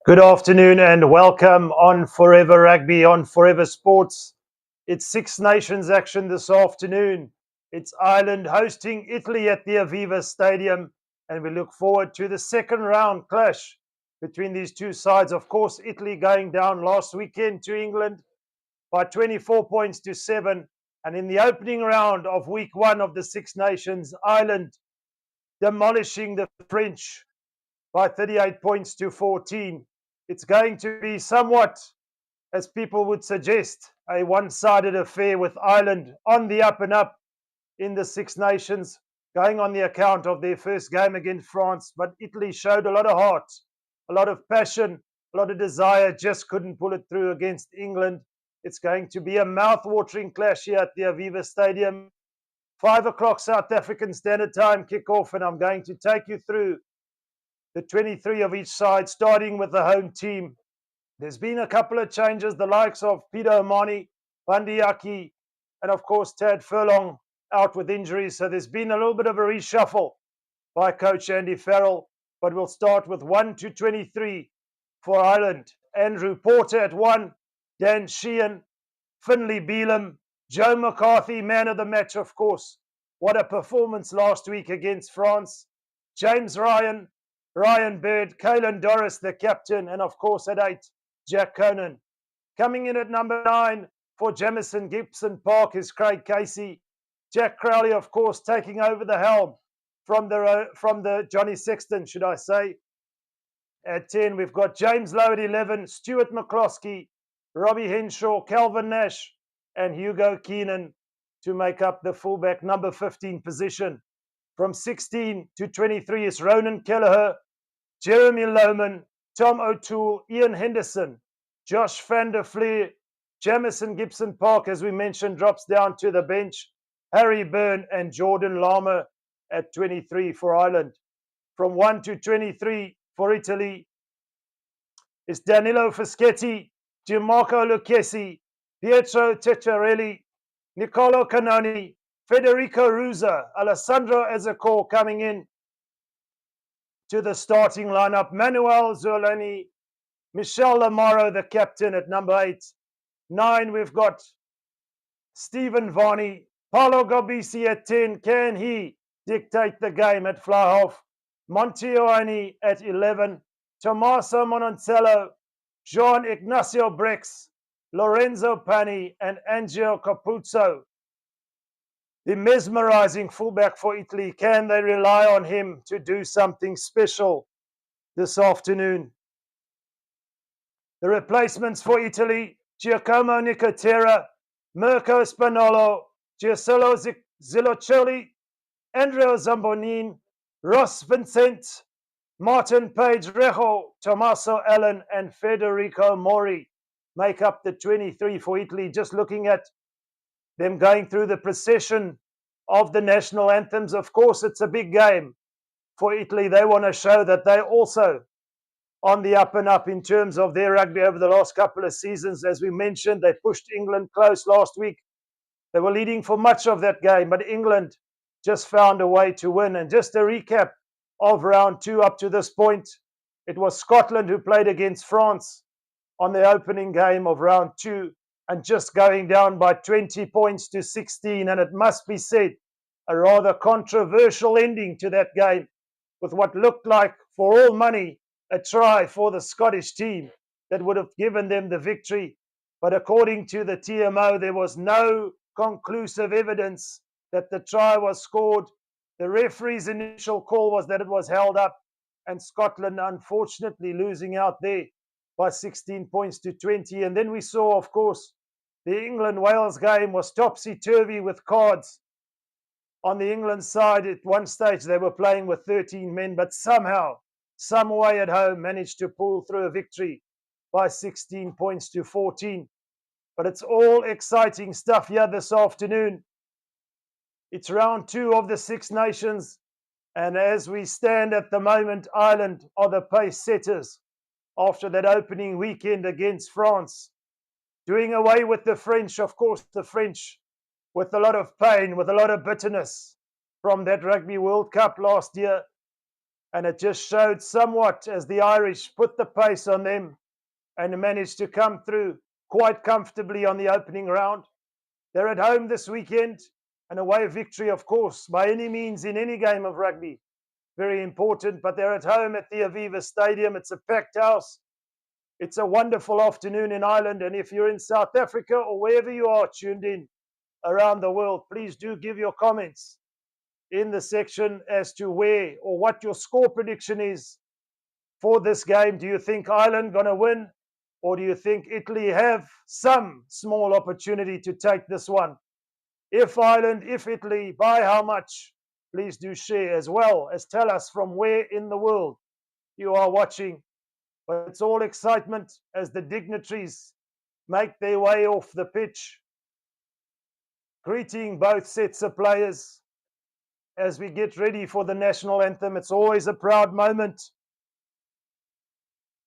Good afternoon and welcome on Forever Rugby, on Forever Sports. It's Six Nations action this afternoon. It's Ireland hosting Italy at the Aviva Stadium, and we look forward to the second round clash between these two sides. Of course, Italy going down last weekend to England by 24 points to 7. And in the opening round of week one of the Six Nations, Ireland demolishing the French by 38 points to 14. It's going to be somewhat, as people would suggest, a one-sided affair with Ireland on the up and up in the Six Nations, going on the account of their first game against France. But Italy showed a lot of heart, a lot of passion, a lot of desire, just couldn't pull it through against England. It's going to be a mouth-watering clash here at the Aviva Stadium. 5 o'clock South African Standard Time kickoff, and I'm going to take you through the 23 of each side, starting with the home team. There's been a couple of changes, the likes of Peter Omani, Bandiaki, and of course Tad Furlong out with injuries. So there's been a little bit of a reshuffle by coach Andy Farrell. But we'll start with 1 to 23 for Ireland. Andrew Porter at 1, Dan Sheehan, Finlay Bealham, Joe McCarthy, man of the match, of course. What a performance last week against France. James Ryan, Ryan Bird, Caelan Doris, the captain, and of course at 8, Jack Conan. Coming in at number 9 for Jamison Gibson Park is Craig Casey. Jack Crowley, of course, taking over the helm from the Johnny Sexton, should I say. At 10, we've got James Lowe at 11, Stuart McCloskey, Robbie Henshaw, Calvin Nash, and Hugo Keenan to make up the fullback number 15 position. From 16 to 23 is Ronan Kelleher, Jeremy Lohman, Tom O'Toole, Ian Henderson, Josh van der Fleer, Jamison Gibson Park, as we mentioned, drops down to the bench, Harry Byrne and Jordan Lama at 23 for Ireland. From 1 to 23 for Italy is Danilo Fischetti, Gianmarco Lucchesi, Pietro Ceccarelli, Niccolo Canoni, Federico Ruza, Alessandro Ezequiel coming in to the starting lineup. Manuel Zolani, Michel Lamaro, the captain at number 8. 9, we've got Stephen Varney, Paolo Gobisi at 10. Can he dictate the game at fly half? Montioni at 11. Tommaso Mononcello, Jean Ignacio Brex, Lorenzo Pani, and Angelo Capuzzo. The mesmerizing fullback for Italy. Can they rely on him to do something special this afternoon? The replacements for Italy: Giacomo Nicotera, Mirko Spagnolo, Giuseppe Ziloccelli, Andrea Zambonin, Ross Vincent, Martin Page Rejo, Tommaso Allen, and Federico Mori make up the 23 for Italy. Just looking at them going through the procession of the national anthems. Of course, it's a big game for Italy. They want to show that they're also on the up and up in terms of their rugby over the last couple of seasons. As we mentioned, they pushed England close last week. They were leading for much of that game, but England just found a way to win. And just a recap of round 2 up to this point, it was Scotland who played against France on the opening game of round 2, and just going down by 20 points to 16. And it must be said, a rather controversial ending to that game, with what looked like, for all money, a try for the Scottish team that would have given them the victory. But according to the TMO, there was no conclusive evidence that the try was scored. The referee's initial call was that it was held up, and Scotland unfortunately losing out there by 16 points to 20. And then we saw, of course, the England-Wales game was topsy-turvy with cards. On the England side, at one stage, they were playing with 13 men, but somehow, some way at home, managed to pull through a victory by 16 points to 14. But it's all exciting stuff here this afternoon. It's round 2 of the Six Nations, and as we stand at the moment, Ireland are the pace setters after that opening weekend against France. Doing away with the French, of course, the French with a lot of pain, with a lot of bitterness from that Rugby World Cup last year. And it just showed somewhat as the Irish put the pace on them and managed to come through quite comfortably on the opening round. They're at home this weekend. An away victory, of course, by any means in any game of rugby. Very important, but they're at home at the Aviva Stadium. It's a packed house. It's a wonderful afternoon in Ireland. And if you're in South Africa or wherever you are tuned in around the world, please do give your comments in the section as to where or what your score prediction is for this game. Do you think Ireland going to win, or do you think Italy have some small opportunity to take this one? If Ireland, if Italy, by how much? Please do share, as well as tell us from where in the world you are watching. But it's all excitement as the dignitaries make their way off the pitch, greeting both sets of players as we get ready for the national anthem. It's always a proud moment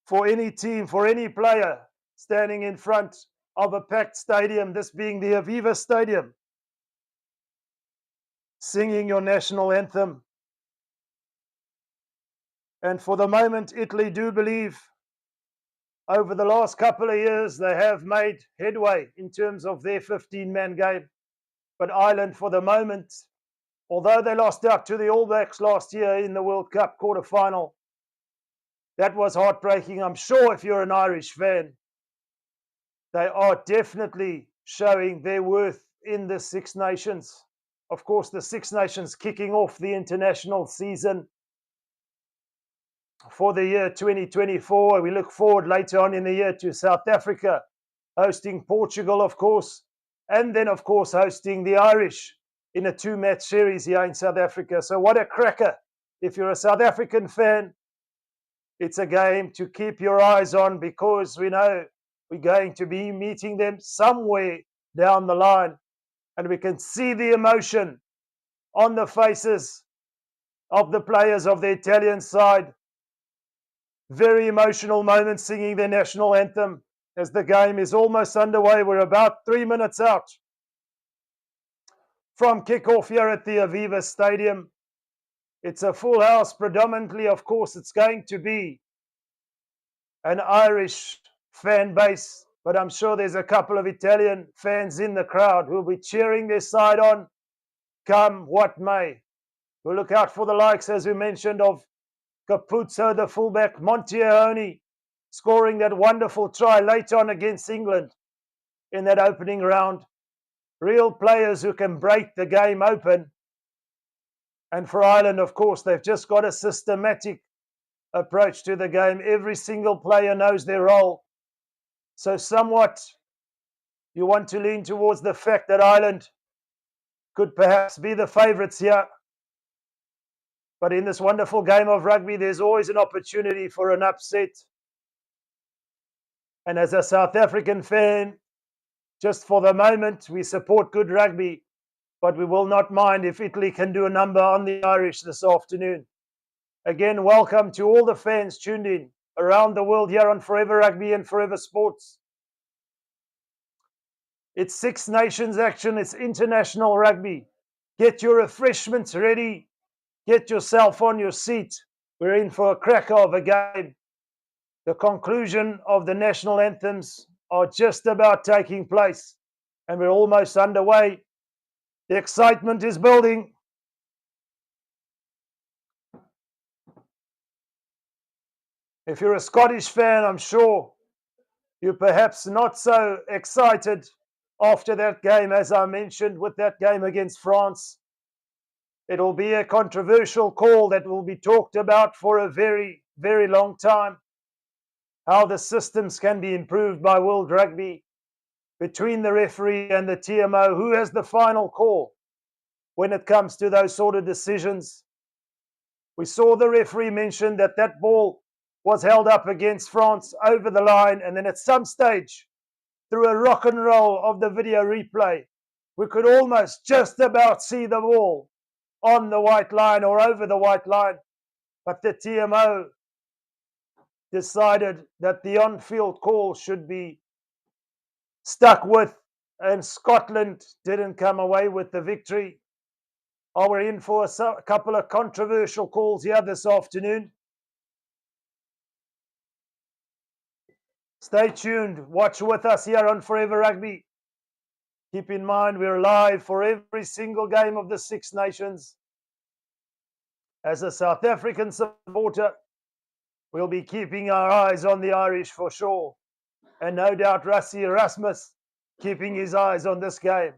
for any team, for any player standing in front of a packed stadium, this being the Aviva Stadium, singing your national anthem. And for the moment, Italy do believe over the last couple of years they have made headway in terms of their 15-man game. But Ireland, for the moment, although they lost out to the All Blacks last year in the World Cup quarter-final, that was heartbreaking. I'm sure if you're an Irish fan, they are definitely showing their worth in the Six Nations. Of course, the Six Nations kicking off the international season for the year 2024. We look forward later on in the year to South Africa hosting Portugal, of course, and then, of course, hosting the Irish in a two-match series here in South Africa. So what a cracker. If you're a South African fan, it's a game to keep your eyes on, because we know we're going to be meeting them somewhere down the line. And we can see the emotion on the faces of the players of the Italian side. Very emotional moments singing their national anthem as the game is almost underway. We're about 3 minutes out from kickoff here at the Aviva Stadium. It's a full house. Predominantly, of course, it's going to be an Irish fan base, but I'm sure there's a couple of Italian fans in the crowd who will be cheering their side on, come what may. We'll look out for the likes, as we mentioned, of Capuzzo, the fullback, Montione, scoring that wonderful try late on against England in that opening round. Real players who can break the game open. And for Ireland, of course, they've just got a systematic approach to the game. Every single player knows their role. So somewhat you want to lean towards the fact that Ireland could perhaps be the favourites here. But in this wonderful game of rugby, there's always an opportunity for an upset. And as a South African fan, just for the moment, we support good rugby, but we will not mind if Italy can do a number on the Irish this afternoon. Again, welcome to all the fans tuned in around the world here on Forever Rugby and Forever Sports. It's Six Nations action. It's international rugby. Get your refreshments ready. Get yourself on your seat. We're in for a cracker of a game. The conclusion of the national anthems are just about taking place, and we're almost underway. The excitement is building. If you're a Scottish fan, I'm sure you're perhaps not so excited after that game, as I mentioned, with that game against France. It'll be a controversial call that will be talked about for a very, very long time. How the systems can be improved by World Rugby between the referee and the TMO. Who has the final call when it comes to those sort of decisions? We saw the referee mention that that ball was held up against France over the line, and then at some stage, through a rock and roll of the video replay, we could almost just about see the ball on the white line or over the white line. But the TMO decided that the on-field call should be stuck with, and Scotland didn't come away with the victory. Are we in for a couple of controversial calls here this afternoon? Stay tuned. Watch with us here on Forever Rugby. Keep in mind, we're live for every single game of the Six Nations. As a South African supporter, we'll be keeping our eyes on the Irish for sure. And no doubt Rassie Erasmus keeping his eyes on this game.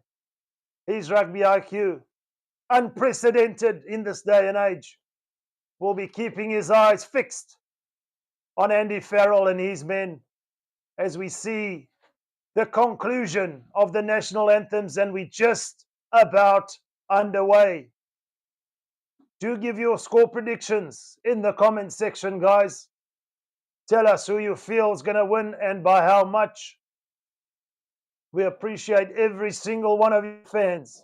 His rugby IQ, unprecedented in this day and age, will be keeping his eyes fixed on Andy Farrell and his men as we see the conclusion of the national anthems, and we're just about underway. Do give your score predictions in the comment section, guys. Tell us who you feel is going to win and by how much. We appreciate every single one of you fans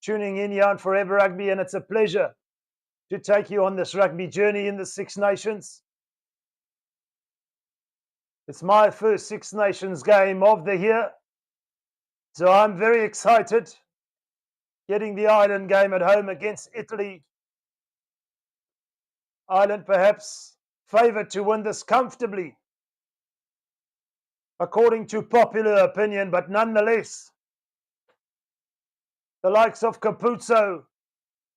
tuning in here on Forever Rugby, and it's a pleasure to take you on this rugby journey in the Six Nations. It's my first Six Nations game of the year, so I'm very excited. Getting the Ireland game at home against Italy. Ireland perhaps favoured to win this comfortably, according to popular opinion, but nonetheless, the likes of Capuzzo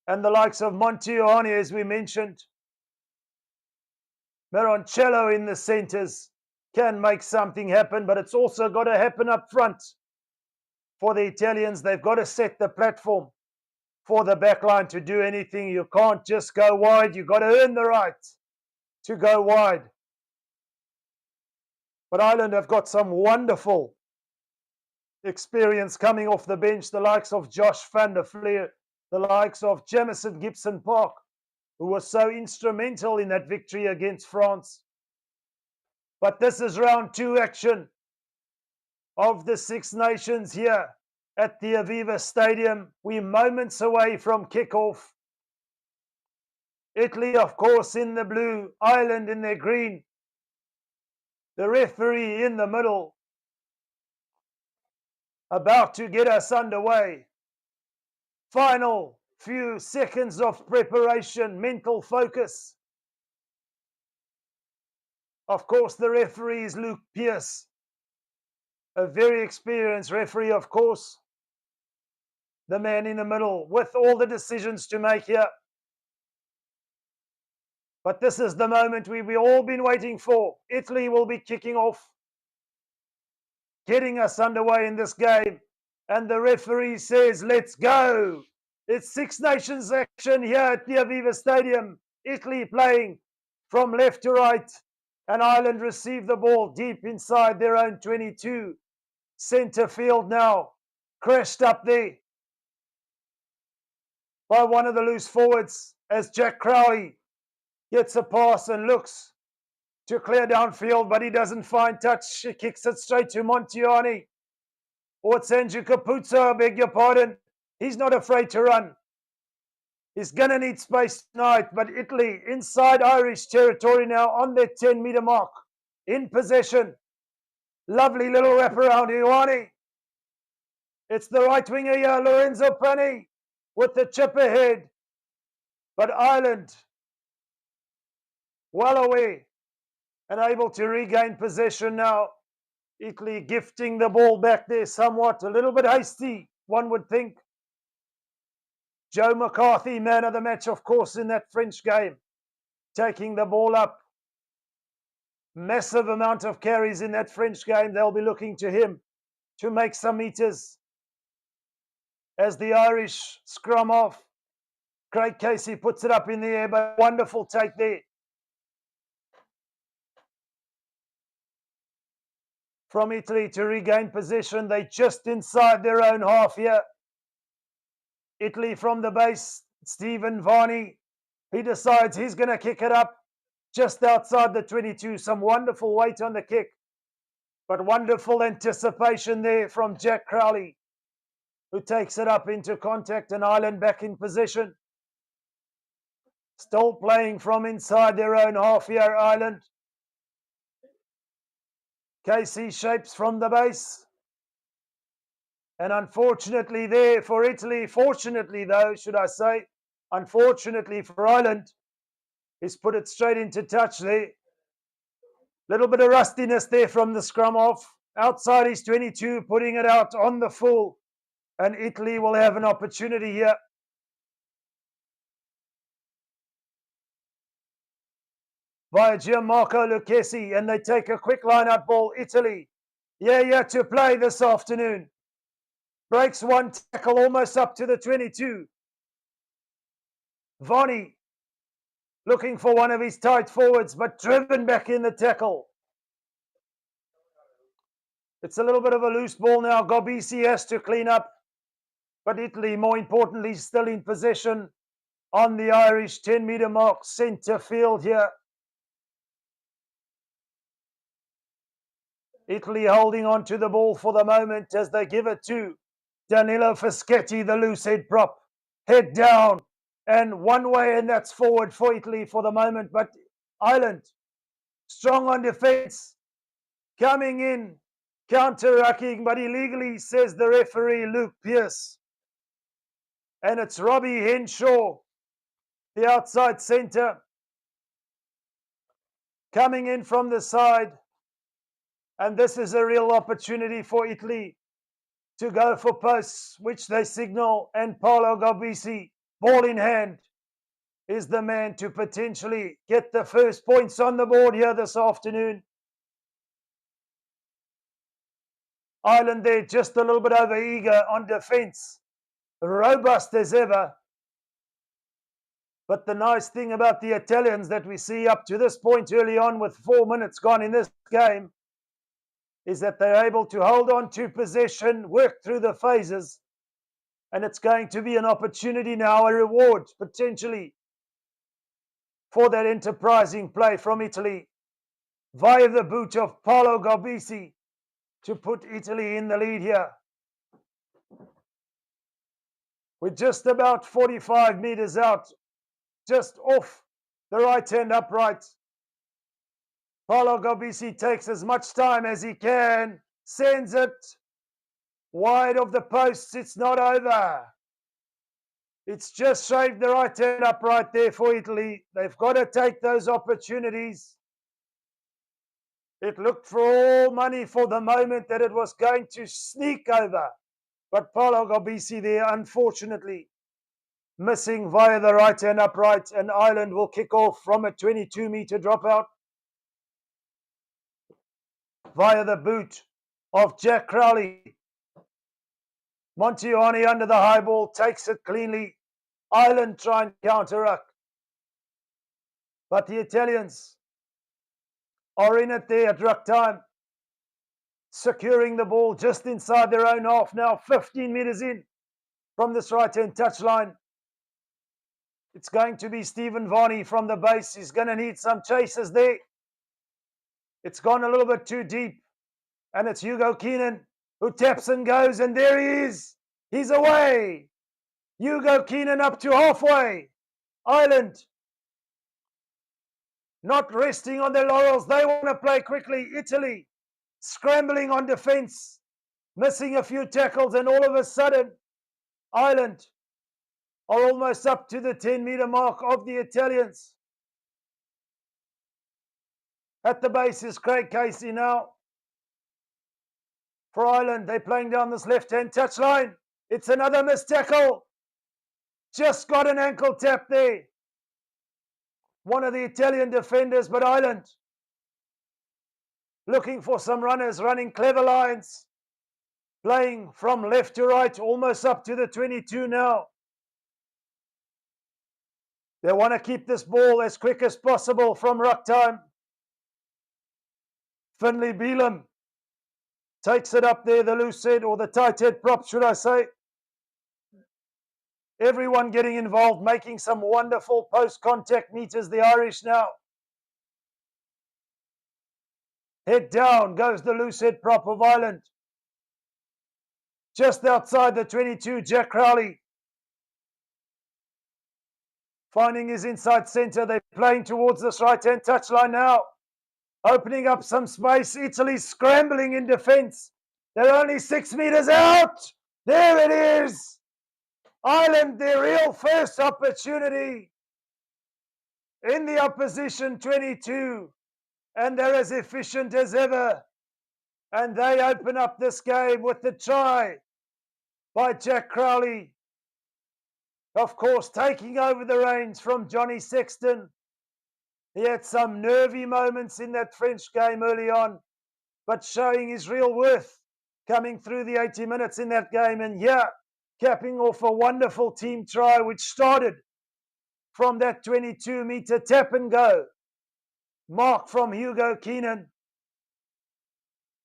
and the likes of Montione, as we mentioned, Maroncello in the centres, can make something happen, but it's also got to happen up front. For the Italians, they've got to set the platform for the backline to do anything. You can't just go wide. You've got to earn the right to go wide. But Ireland have got some wonderful experience coming off the bench, the likes of Josh van der Fleer, the likes of Jamison Gibson Park, who was so instrumental in that victory against France. But this is round 2 action of the Six Nations here at the Aviva Stadium. We're moments away from kickoff. Italy, of course, in the blue, Ireland in their green. The referee in the middle, about to get us underway. Final few seconds of preparation, mental focus. Of course, the referee is Luke Pearce, a very experienced referee, of course. The man in the middle with all the decisions to make here. But this is the moment we've all been waiting for. Italy will be kicking off, getting us underway in this game. And the referee says, let's go. It's Six Nations action here at the Aviva Stadium. Italy playing from left to right. And Ireland receive the ball deep inside their own 22. Centre field now. Crashed up there by one of the loose forwards as Jack Currie gets a pass and looks to clear downfield, but he doesn't find touch. He kicks it straight to Montione. Or it's Andrew Capuzzo, I beg your pardon. He's not afraid to run. He's going to need space tonight, but Italy inside Irish territory now on their 10-metre mark. In possession. Lovely little wraparound, Ioane. It's the right winger here, Lorenzo Pani, with the chip ahead. But Ireland, well away and able to regain possession now. Italy gifting the ball back there somewhat, a little bit hasty, one would think. Joe McCarthy, man of the match, of course, in that French game, taking the ball up. Massive amount of carries in that French game. They'll be looking to him to make some meters. As the Irish scrum off, Craig Casey puts it up in the air, but wonderful take there. From Italy to regain possession. They just inside their own half here. Italy from the base, Stephen Varney. He decides he's going to kick it up just outside the 22. Some wonderful weight on the kick. But wonderful anticipation there from Jack Crowley, who takes it up into contact, and Ireland back in possession. Still playing from inside their own half here, Ireland. Casey shapes from the base. And unfortunately there for Italy, fortunately though, should I say, unfortunately for Ireland, he's put it straight into touch there. Little bit of rustiness there from the scrum off. Outside his 22, putting it out on the full. And Italy will have an opportunity here. Via Gianmarco Lucchesi, and they take a quick line-out ball. Italy, yeah, to play this afternoon. Breaks one tackle almost up to the 22. Vonnie looking for one of his tight forwards, but driven back in the tackle. It's a little bit of a loose ball now. Gobisi has to clean up, but Italy, more importantly, still in possession on the Irish 10-meter mark, centre field here. Italy holding on to the ball for the moment as they give it to Danilo Fischetti, the loose head prop. Head down and one way, and that's forward for Italy for the moment. But Ireland, strong on defence, coming in, counter-rucking, but illegally, says the referee, Luke Pearce. And it's Robbie Henshaw, the outside centre, coming in from the side. And this is a real opportunity for Italy to go for posts, which they signal. And Paolo Gobisi, ball in hand, is the man to potentially get the first points on the board here this afternoon. Ireland there just a little bit over eager on defence, robust as ever. But the nice thing about the Italians that we see up to this point early on, with 4 minutes gone in this game, is that they're able to hold on to possession, work through the phases, and it's going to be an opportunity now, a reward potentially for that enterprising play from Italy via the boot of Paolo Gobisi to put Italy in the lead here. We're just about 45 meters out, just off the right-hand upright. Paolo Gobisi takes as much time as he can, sends it wide of the posts. It's not over. It's just shaved the right-hand upright there for Italy. They've got to take those opportunities. It looked for all money for the moment that it was going to sneak over. But Paolo Gobisi there, unfortunately, missing via the right-hand upright, and Ireland will kick off from a 22-meter dropout via the boot of Jack Crowley. Montiani under the high ball, takes it cleanly. Ireland try and counter-ruck. But the Italians are in it there at ruck time, securing the ball just inside their own half now, 15 meters in from this right-hand touchline. It's going to be Stephen Vonnie from the base. He's going to need some chasers there. It's gone a little bit too deep, and it's Hugo Keenan who taps and goes, and there he is. He's away. Hugo Keenan up to halfway. Ireland not resting on their laurels. They want to play quickly. Italy scrambling on defence, missing a few tackles, and all of a sudden, Ireland are almost up to the 10-meter mark of the Italians. At the base is Craig Casey now. For Ireland, they're playing down this left-hand touchline. It's another missed tackle. Just got an ankle tap there. One of the Italian defenders, but Ireland looking for some runners, running clever lines, playing from left to right, almost up to the 22 now. They want to keep this ball as quick as possible from ruck time. Finlay Beelum takes it up there, the loose head, or the tight head prop, should I say. Everyone getting involved, making some wonderful post-contact meters, the Irish now. Head down goes the loose head prop of Ireland. Just outside the 22, Jack Crowley finding his inside centre. They're playing towards this right-hand touchline now, opening up some space. Italy scrambling in defence. They're only 6 meters out. There it is. Ireland, their real first opportunity in the opposition 22. And they're as efficient as ever. And they open up this game with the try by Jack Crowley. Of course, taking over the reins from Johnny Sexton. He had some nervy moments in that French game early on, but showing his real worth coming through the 80 minutes in that game. And yeah, capping off a wonderful team try, which started from that 22-meter tap and go. Mark from Hugo Keenan.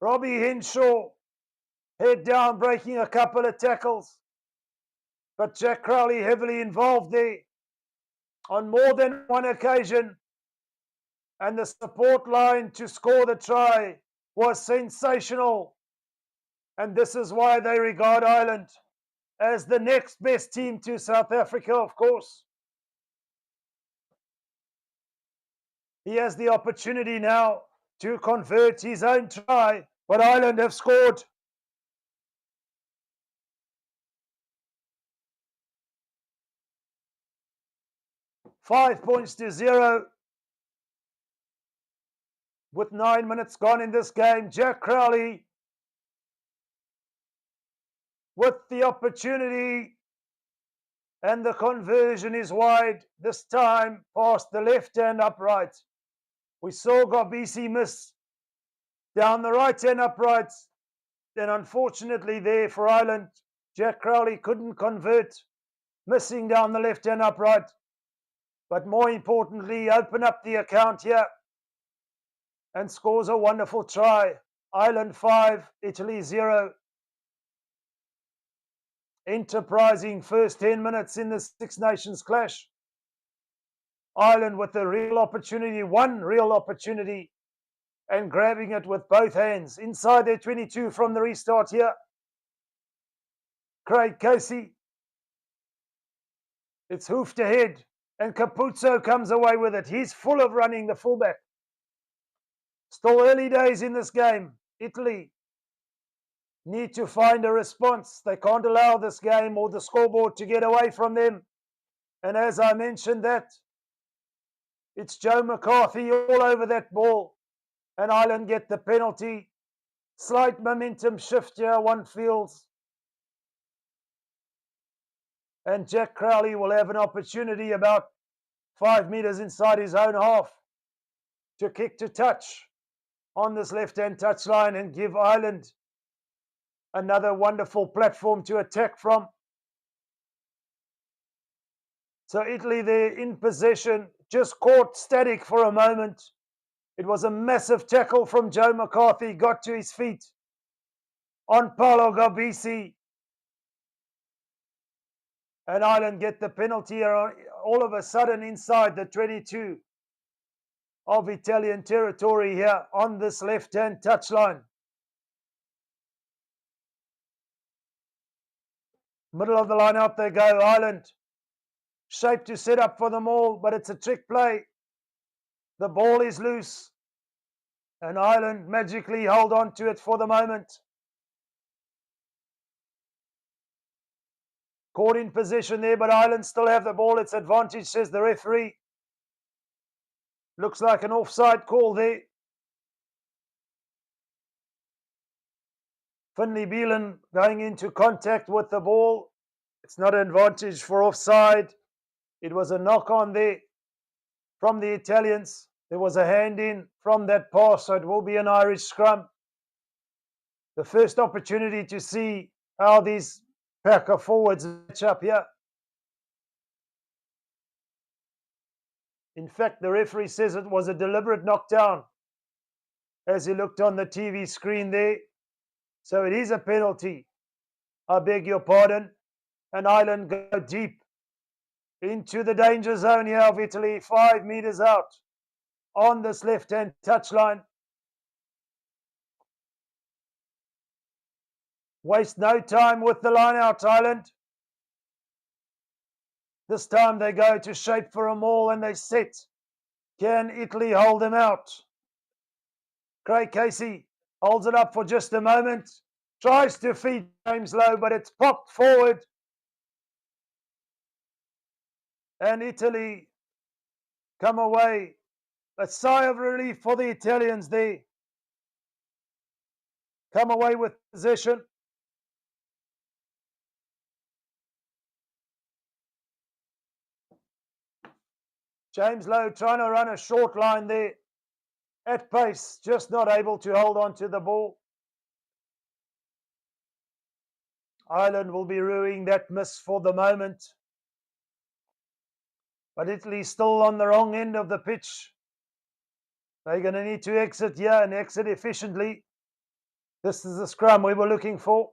Robbie Henshaw, head down, breaking a couple of tackles. But Jack Crowley heavily involved there on more than one occasion. And the support line to score the try was sensational. And this is why they regard Ireland as the next best team to South Africa, of course. He has the opportunity now to convert his own try, but Ireland have scored. Five points to 0. With 9 minutes gone in this game, Jack Crowley with the opportunity, and the conversion is wide, this time past the left-hand upright. We saw Gabisi miss down the right-hand upright. Then unfortunately there for Ireland, Jack Crowley couldn't convert, missing down the left-hand upright. But more importantly, open up the account here and scores a wonderful try. Ireland 5, Italy 0. Enterprising first 10 minutes in the Six Nations clash. Ireland with a real opportunity, one real opportunity, and grabbing it with both hands. Inside their 22 from the restart here. Craig Casey. It's hoofed ahead, and Capuzzo comes away with it. He's full of running, the fullback. Still early days in this game. Italy need to find a response. They can't allow this game or the scoreboard to get away from them. And as I mentioned that, it's Joe McCarthy all over that ball. And Ireland get the penalty. Slight momentum shift here, one feels. And Jack Crowley will have an opportunity about 5 meters inside his own half to kick to touch on this left-hand touchline and give Ireland another wonderful platform to attack from. So Italy there in possession, just caught static for a moment. It was a massive tackle from Joe McCarthy, got to his feet on Paolo Gabisi. And Ireland get the penalty all of a sudden inside the 22 of Italian territory here on this left-hand touchline. Middle of the line, out they go. Ireland shape to set up for them all, but it's a trick play. The ball is loose, and Ireland magically hold on to it for the moment. Caught in possession there, but Ireland still have the ball. It's advantage, says the referee. Looks like an offside call there. Finlay Beelan going into contact with the ball. It's not an advantage for offside. It was a knock on there from the Italians. There was a hand in from that pass, so it will be an Irish scrum. The first opportunity to see how these pack of forwards match up here. In fact, the referee says it was a deliberate knockdown as he looked on the TV screen there. So it is a penalty. I beg your pardon. And Ireland go deep into the danger zone here of Italy, 5 meters out on this left-hand touchline. Waste no time with the line out, Ireland. This time they go to shape for a maul and they set. Can Italy hold them out? Craig Casey holds it up for just a moment. Tries to feed James Lowe, but it's popped forward. And Italy come away. A sigh of relief for the Italians there. Come away with possession. James Lowe trying to run a short line there at pace, just not able to hold on to the ball. Ireland will be ruining that miss for the moment. But Italy's still on the wrong end of the pitch. They're going to need to exit here and exit efficiently. This is the scrum we were looking for.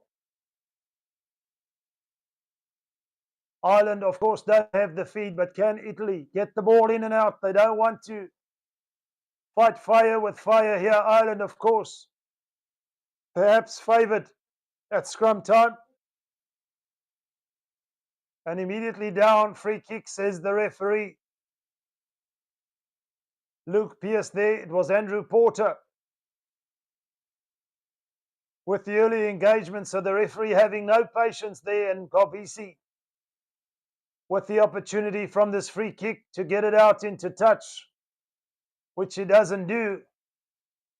Ireland, of course, don't have the feed, but can Italy get the ball in and out? They don't want to fight fire with fire here. Ireland, of course, perhaps favoured at scrum time. And immediately down, free kick, says the referee. Luke Pierce there. It was Andrew Porter with the early engagement. So the referee having no patience there, and Gobisi with the opportunity from this free kick to get it out into touch, which he doesn't do.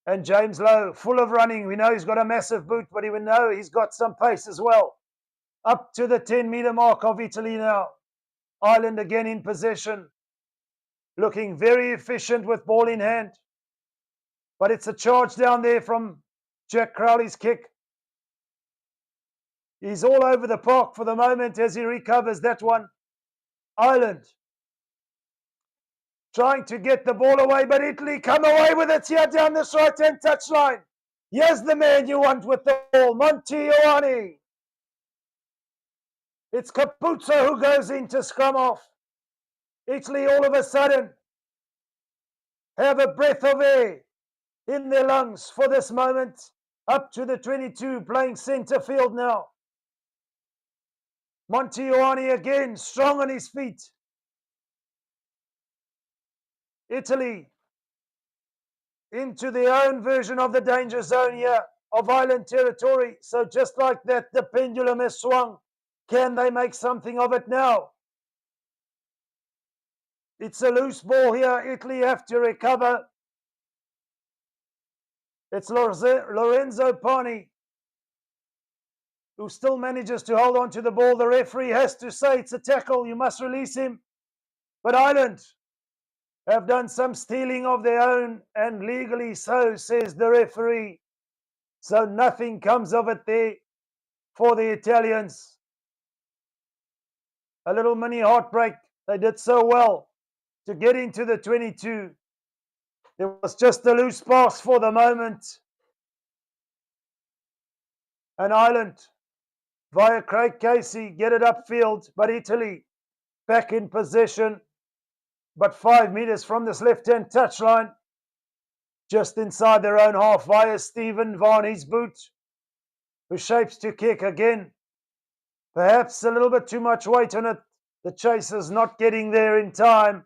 And James Lowe, full of running. We know he's got a massive boot, but we know he's got some pace as well. Up to the 10-meter mark of Italy now. Ireland again in possession. Looking very efficient with ball in hand. But it's a charge down there from Jack Crowley's kick. He's all over the park for the moment as he recovers that one. Ireland trying to get the ball away, but Italy come away with it here down this right-hand touchline. Here's the man you want with the ball, Montijoani. It's Capuzzo who goes in to scrum off. Italy all of a sudden have a breath of air in their lungs for this moment. Up to the 22, playing centre field now. Montijoani again, strong on his feet. Italy into their own version of the danger zone here of Ireland territory. So just like that, the pendulum has swung. Can they make something of it now? It's a loose ball here. Italy have to recover. It's Lorenzo Pani who still manages to hold on to the ball. The referee has to say it's a tackle. You must release him. But Ireland have done some stealing of their own, and legally so, says the referee. So nothing comes of it there for the Italians. A little mini heartbreak. They did so well to get into the 22. It was just a loose pass for the moment. And Ireland, via Craig Casey, get it upfield, but Italy back in possession. But 5 meters from this left-hand touchline, just inside their own half, via Stephen Varney's boot, who shapes to kick again. Perhaps a little bit too much weight on it. The chasers not getting there in time.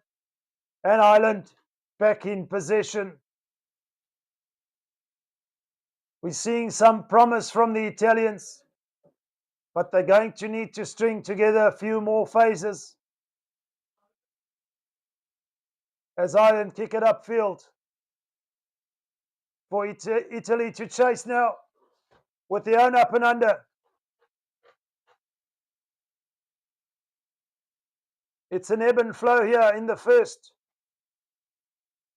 And Ireland back in possession. We're seeing some promise from the Italians, but they're going to need to string together a few more phases as Ireland kick it upfield for Italy to chase now with their own up and under. It's an ebb and flow here in the first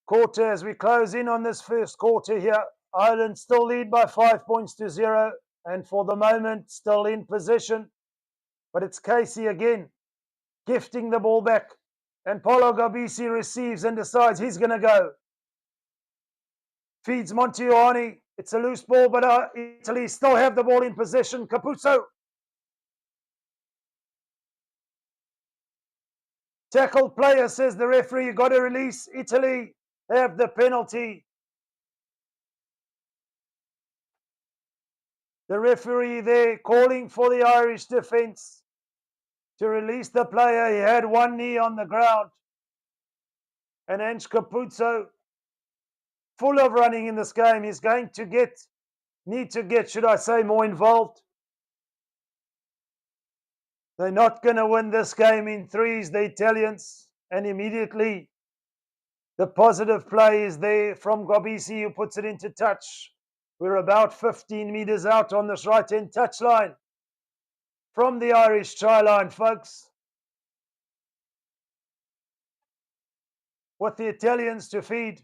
quarter as we close in on this first quarter here. Ireland still lead by 5 points to 0, and for the moment still in possession. But it's Casey again gifting the ball back, and Paulo Gabisi receives and decides he's going to go. Feeds Montijoani. It's a loose ball, but Italy still have the ball in possession. Capuzzo. Tackled player, says the referee. You got to release. Italy have the penalty. The referee there calling for the Irish defence to release the player. He had one knee on the ground. And Ange Capuzzo, full of running in this game, is going to get need to get, should I say, more involved. They're not going to win this game in threes, the Italians. And immediately the positive play is there from Gobisi, who puts it into touch. We're about 15 meters out on this right-hand touch line from the Irish try line, folks. With the Italians to feed.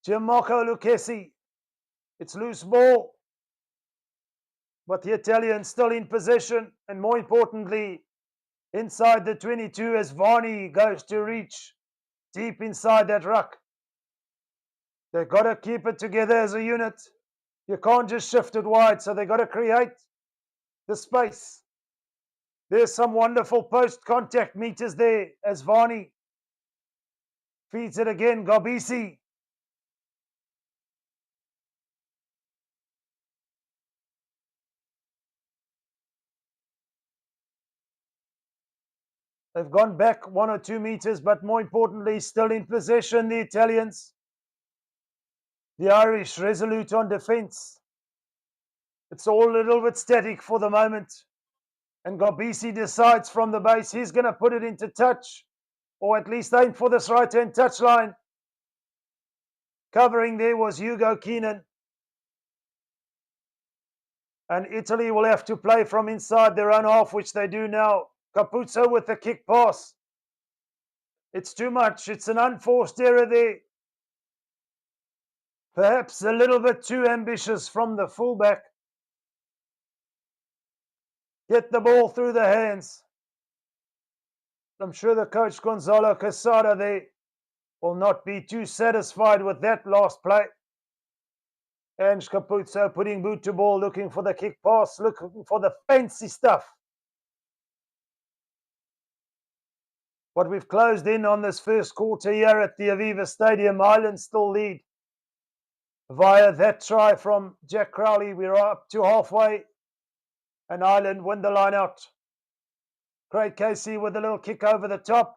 Gianmarco Lucchesi. It's loose ball. But the Italians still in possession. And more importantly, inside the 22 as Varney goes to reach deep inside that ruck. They've got to keep it together as a unit. You can't just shift it wide, so they've got to create the space. There's some wonderful post-contact meters there as Varney feeds it again. Gobisi. They've gone back 1 or 2 meters, but more importantly, still in possession, the Italians. The Irish resolute on defense. It's all a little bit static for the moment. And Gobisi decides from the base he's going to put it into touch, or at least aim for this right-hand touch line. Covering there was Hugo Keenan. And Italy will have to play from inside their own half, which they do now. Capuzzo with the kick pass. It's too much. It's an unforced error there. Perhaps a little bit too ambitious from the fullback. Get the ball through the hands. I'm sure the coach Gonzalo Quesada there will not be too satisfied with that last play. And Capuzzo putting boot to ball, looking for the kick pass, looking for the fancy stuff. But we've closed in on this first quarter here at the Aviva Stadium. Ireland still lead via that try from Jack Crowley. We're up to halfway, and Ireland win the line out. Craig Casey with a little kick over the top.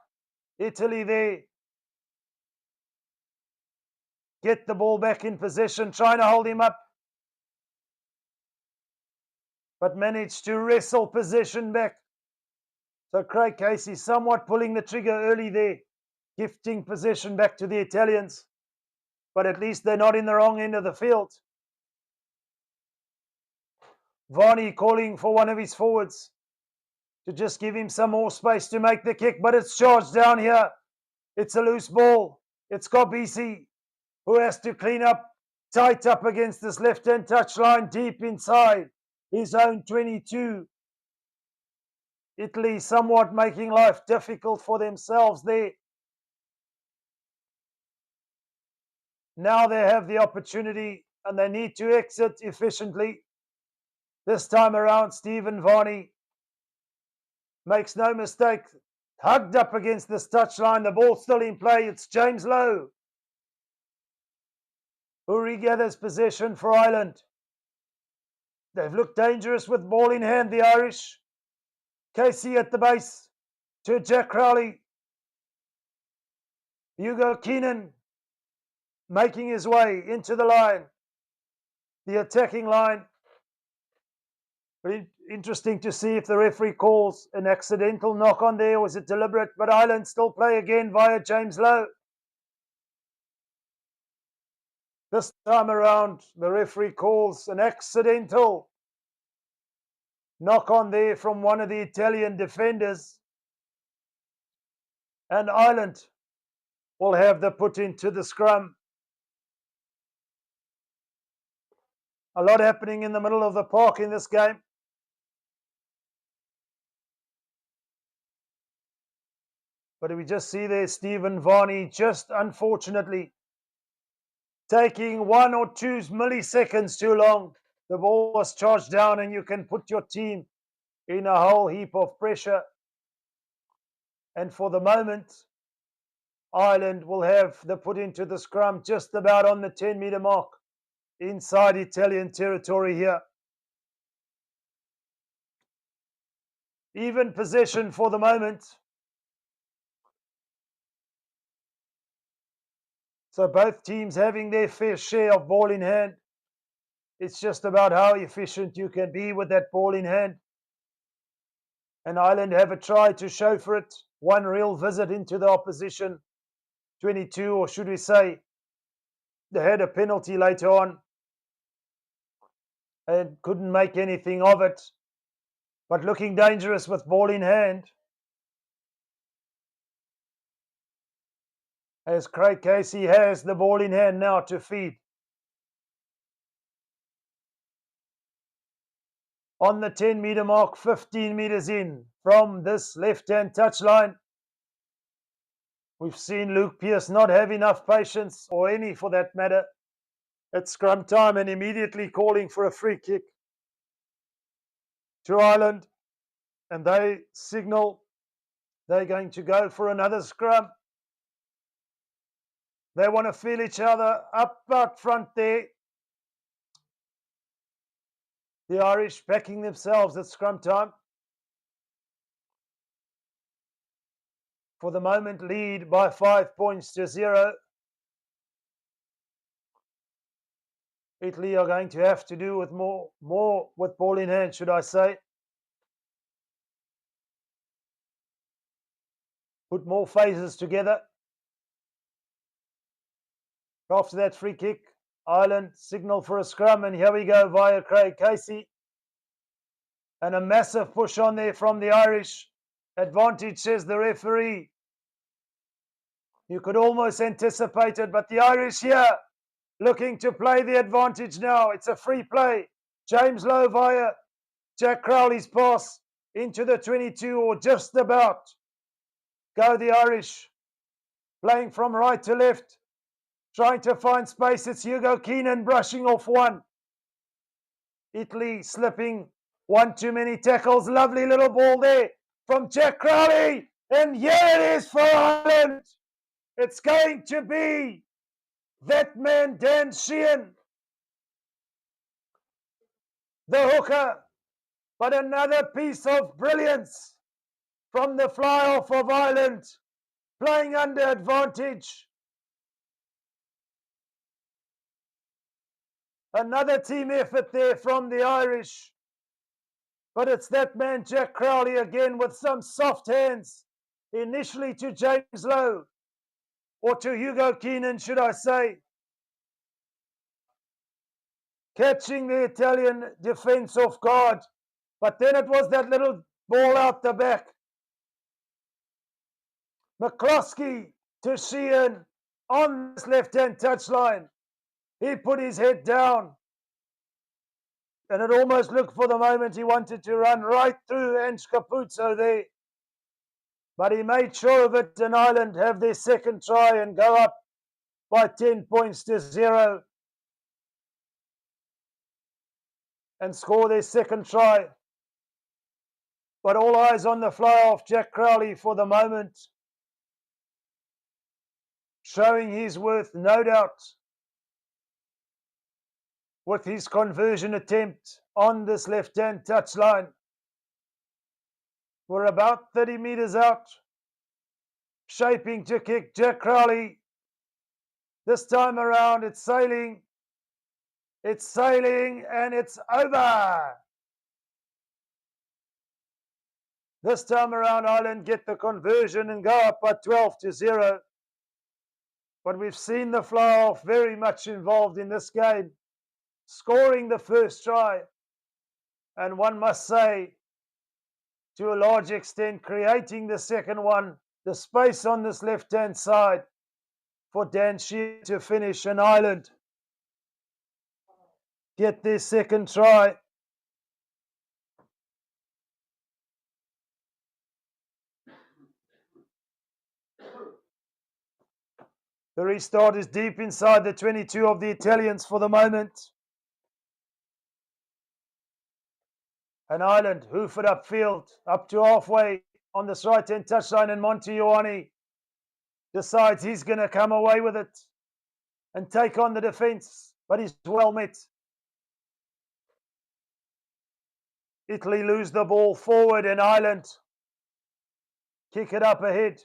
Italy there. Get the ball back in possession, trying to hold him up. But managed to wrestle possession back. So Craig Casey somewhat pulling the trigger early there, gifting possession back to the Italians. But at least they're not in the wrong end of the field. Varney calling for one of his forwards to just give him some more space to make the kick, but it's charged down here. It's a loose ball. It's Gobisi who has to clean up, tight up against this left-hand touch line, deep inside his own 22. Italy somewhat making life difficult for themselves there. Now they have the opportunity and they need to exit efficiently. This time around, Stephen Varney makes no mistake, hugged up against this touchline. The ball still in play. It's James Lowe who regathers possession for Ireland. They've looked dangerous with ball in hand, the Irish. Casey at the base to Jack Crowley. Hugo Keenan making his way into the line, the attacking line. Very interesting to see if the referee calls an accidental knock on there. Was it deliberate? But Ireland still play again via James Lowe. This time around, the referee calls an accidental knock on there from one of the Italian defenders. And Ireland will have the put into the scrum. A lot happening in the middle of the park in this game. But we just see there Stephen Varney just unfortunately taking 1 or 2 milliseconds too long. The ball was charged down and you can put your team in a whole heap of pressure. And for the moment, Ireland will have the put into the scrum just about on the 10-meter mark inside Italian territory here. Even possession for the moment. So both teams having their fair share of ball in hand. It's just about how efficient you can be with that ball in hand. And Ireland have a try to show for it. One real visit into the opposition 22, or should we say, they had a penalty later on and couldn't make anything of it. But looking dangerous with ball in hand. As Craig Casey has the ball in hand now to feed. On the 10-meter mark, 15 meters in from this left-hand touchline. We've seen Luke Pearce not have enough patience, or any for that matter, at scrum time, and immediately calling for a free kick to Ireland. And they signal they're going to go for another scrum. They want to feel each other up out front there. The Irish backing themselves at scrum time. For the moment, lead by 5 points to 0. Italy are going to have to do with more with ball in hand, should I say. Put more phases together. After that free kick, Ireland signal for a scrum, and here we go via Craig Casey. And a massive push on there from the Irish. Advantage, says the referee. You could almost anticipate it, but the Irish here looking to play the advantage now. It's a free play. James Lowe via Jack Crowley's pass into the 22, or just about. Go the Irish. Playing from right to left. Trying to find space. It's Hugo Keenan brushing off one. Italy slipping. One too many tackles. Lovely little ball there from Jack Crowley. And here it is for Ireland. It's going to be that man, Dan Sheehan, the hooker. But another piece of brilliance from the fly-off of Ireland, playing under advantage. Another team effort there from the Irish. But it's that man, Jack Crowley, again with some soft hands. Initially to James Lowe, or to Hugo Keenan, should I say. Catching the Italian defence off guard. But then it was that little ball out the back. McCloskey to Sheehan on this left-hand touchline. He put his head down. And it almost looked for the moment he wanted to run right through Ange Capuzzo there. But he made sure of it, and Ireland have their second try and go up by 10 points to 0. And score their second try. But all eyes on the fly-off Jack Crowley for the moment. Showing his worth, no doubt, with his conversion attempt on this left-hand touchline. We're about 30 meters out. Shaping to kick Jack Crowley. This time around, it's sailing. It's sailing, and it's over. This time around, Ireland get the conversion and go up by 12 to 0. But we've seen the fly-off very much involved in this game, scoring the first try. And one must say, to a large extent, creating the second one, the space on this left-hand side for Dan Sheehan to finish, and Ireland get their second try. The restart is deep inside the 22 of the Italians for the moment. And Ireland hoof it upfield, up to halfway on this right-hand touchline, and Monty Ioane decides he's going to come away with it and take on the defence, but he's well met. Italy lose the ball forward, and Ireland kick it up ahead.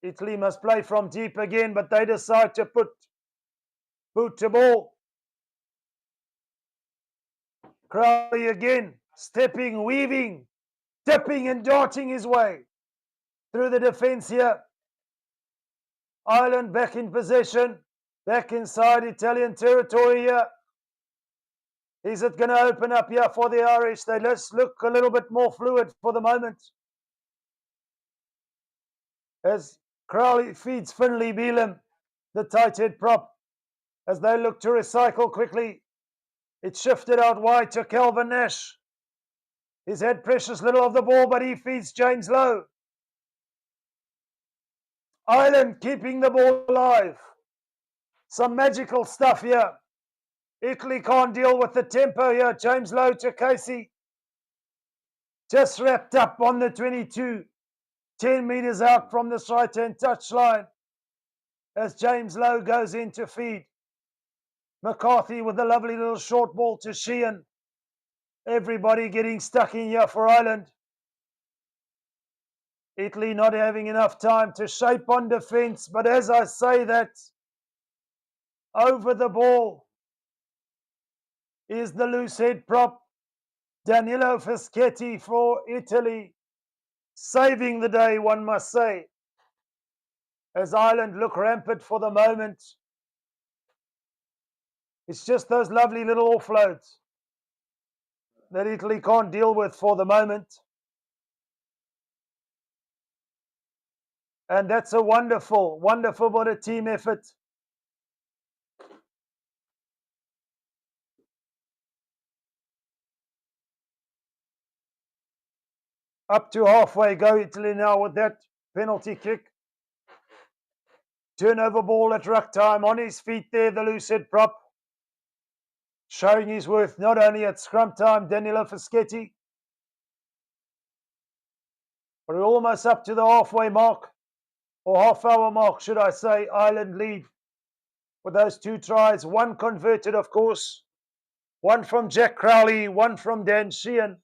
Italy must play from deep again, but they decide to put Boot to ball. Crowley again, stepping, weaving, dipping and darting his way through the defence here. Ireland back in possession, back inside Italian territory here. Is it going to open up here for the Irish? They just look a little bit more fluid for the moment. As Crowley feeds Finlay Beelum, the tight head prop, as they look to recycle quickly. It's shifted out wide to Calvin Nash. He's had precious little of the ball, but he feeds James Lowe. Ireland keeping the ball alive. Some magical stuff here. Italy can't deal with the tempo here. James Lowe to Casey. Just wrapped up on the 22. 10 metres out from this right-hand touchline. As James Lowe goes in to feed. McCarthy with a lovely little short ball to Sheehan. Everybody getting stuck in here for Ireland. Italy not having enough time to shape on defence, but as I say that, over the ball is the loose head prop, Danilo Fischetti for Italy, saving the day, one must say, as Ireland look rampant for the moment. It's just those lovely little offloads that Italy can't deal with for the moment. And that's a wonderful, wonderful bit of team effort. Up to halfway go Italy now with that penalty kick. Turnover ball at ruck time. On his feet there, the loose head prop. Showing his worth not only at scrum time, Danilo Fischetti, but we're almost up to the halfway mark, or half-hour mark, should I say. Ireland lead with those two tries. One converted, of course. One from Jack Crowley, one from Dan Sheehan.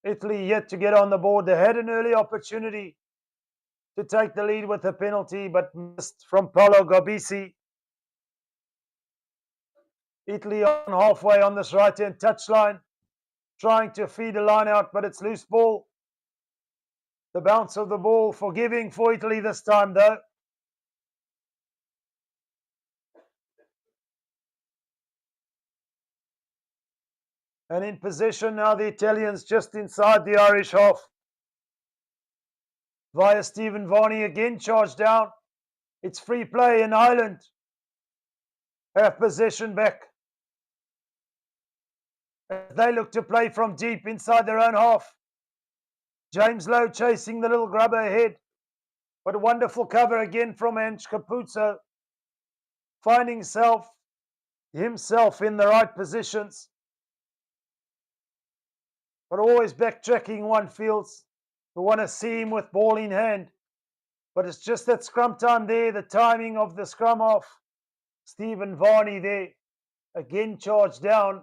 Italy yet to get on the board. They had an early opportunity to take the lead with a penalty, but missed from Paolo Garbisi. Italy on halfway on this right-hand touchline, trying to feed a line out, but it's loose ball. The bounce of the ball forgiving for Italy this time, though. And in possession now, the Italians just inside the Irish half. Via Stephen Varney again charged down. It's free play in Ireland. Have possession back. They look to play from deep inside their own half. James Lowe chasing the little grubber ahead. But a wonderful cover again from Ange Capuzzo. Finding himself in the right positions. But always backtracking, one feels. We want to see him with ball in hand. But it's just that scrum time there, the timing of the scrum off. Stephen Varney there, again charged down.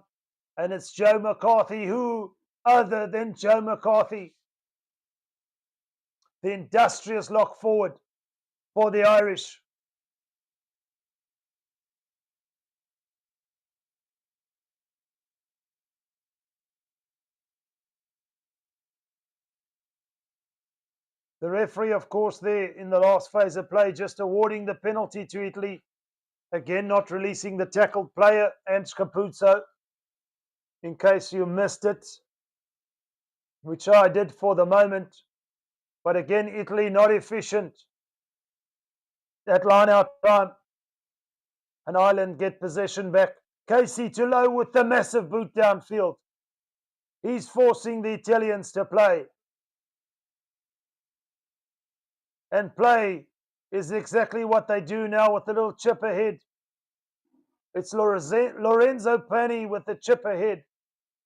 And it's Joe McCarthy, who other than Joe McCarthy? The industrious lock forward for the Irish. The referee, of course, there in the last phase of play, just awarding the penalty to Italy. Again, not releasing the tackled player, Ange Capuzzo, in case you missed it, which I did for the moment. But again, Italy not efficient. That line out time. And Ireland get possession back. Casey to Lowe with the massive boot downfield. He's forcing the Italians to play. And play is exactly what they do now with the little chip ahead. It's Lorenzo Pani with the chip ahead,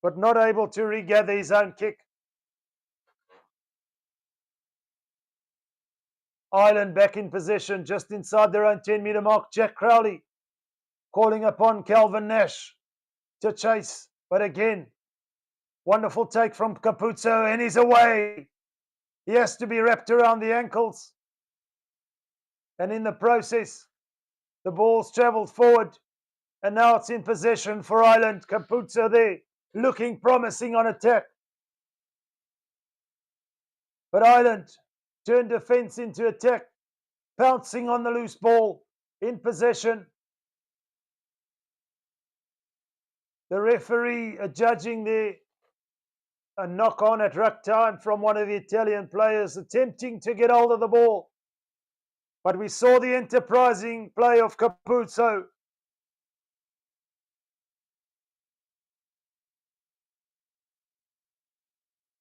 but not able to regather his own kick. Ireland back in possession, just inside their own 10-metre mark. Jack Crowley calling upon Calvin Nash to chase. But again, wonderful take from Capuzzo, and he's away. He has to be wrapped around the ankles. And in the process, The ball's travelled forward, and now it's in possession for Ireland. Capuzzo there, looking promising on attack. But Ireland turned defence into attack, pouncing on the loose ball, in possession. The referee judging there a knock on at ruck time from one of the Italian players attempting to get hold of the ball. But we saw the enterprising play of Capuzzo.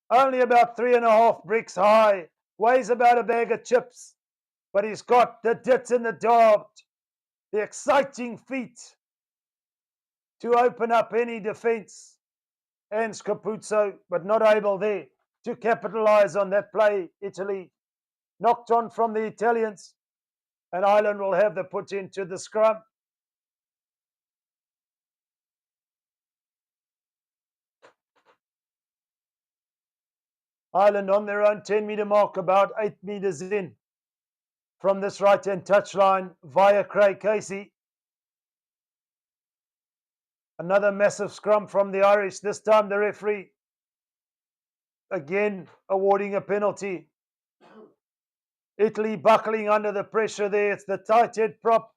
Only about 3.5 bricks high, weighs about a bag of chips, but he's got the dit and the dart, the exciting feat to open up any defence. And Capuzzo, but not able there to capitalise on that play. Italy knocked on from the Italians, and Ireland will have the put into the scrum. Ireland on their own 10-metre mark, about 8 metres in from this right-hand touchline via Craig Casey. Another massive scrum from the Irish. This time the referee again awarding a penalty. Italy buckling under the pressure there. It's the tight head prop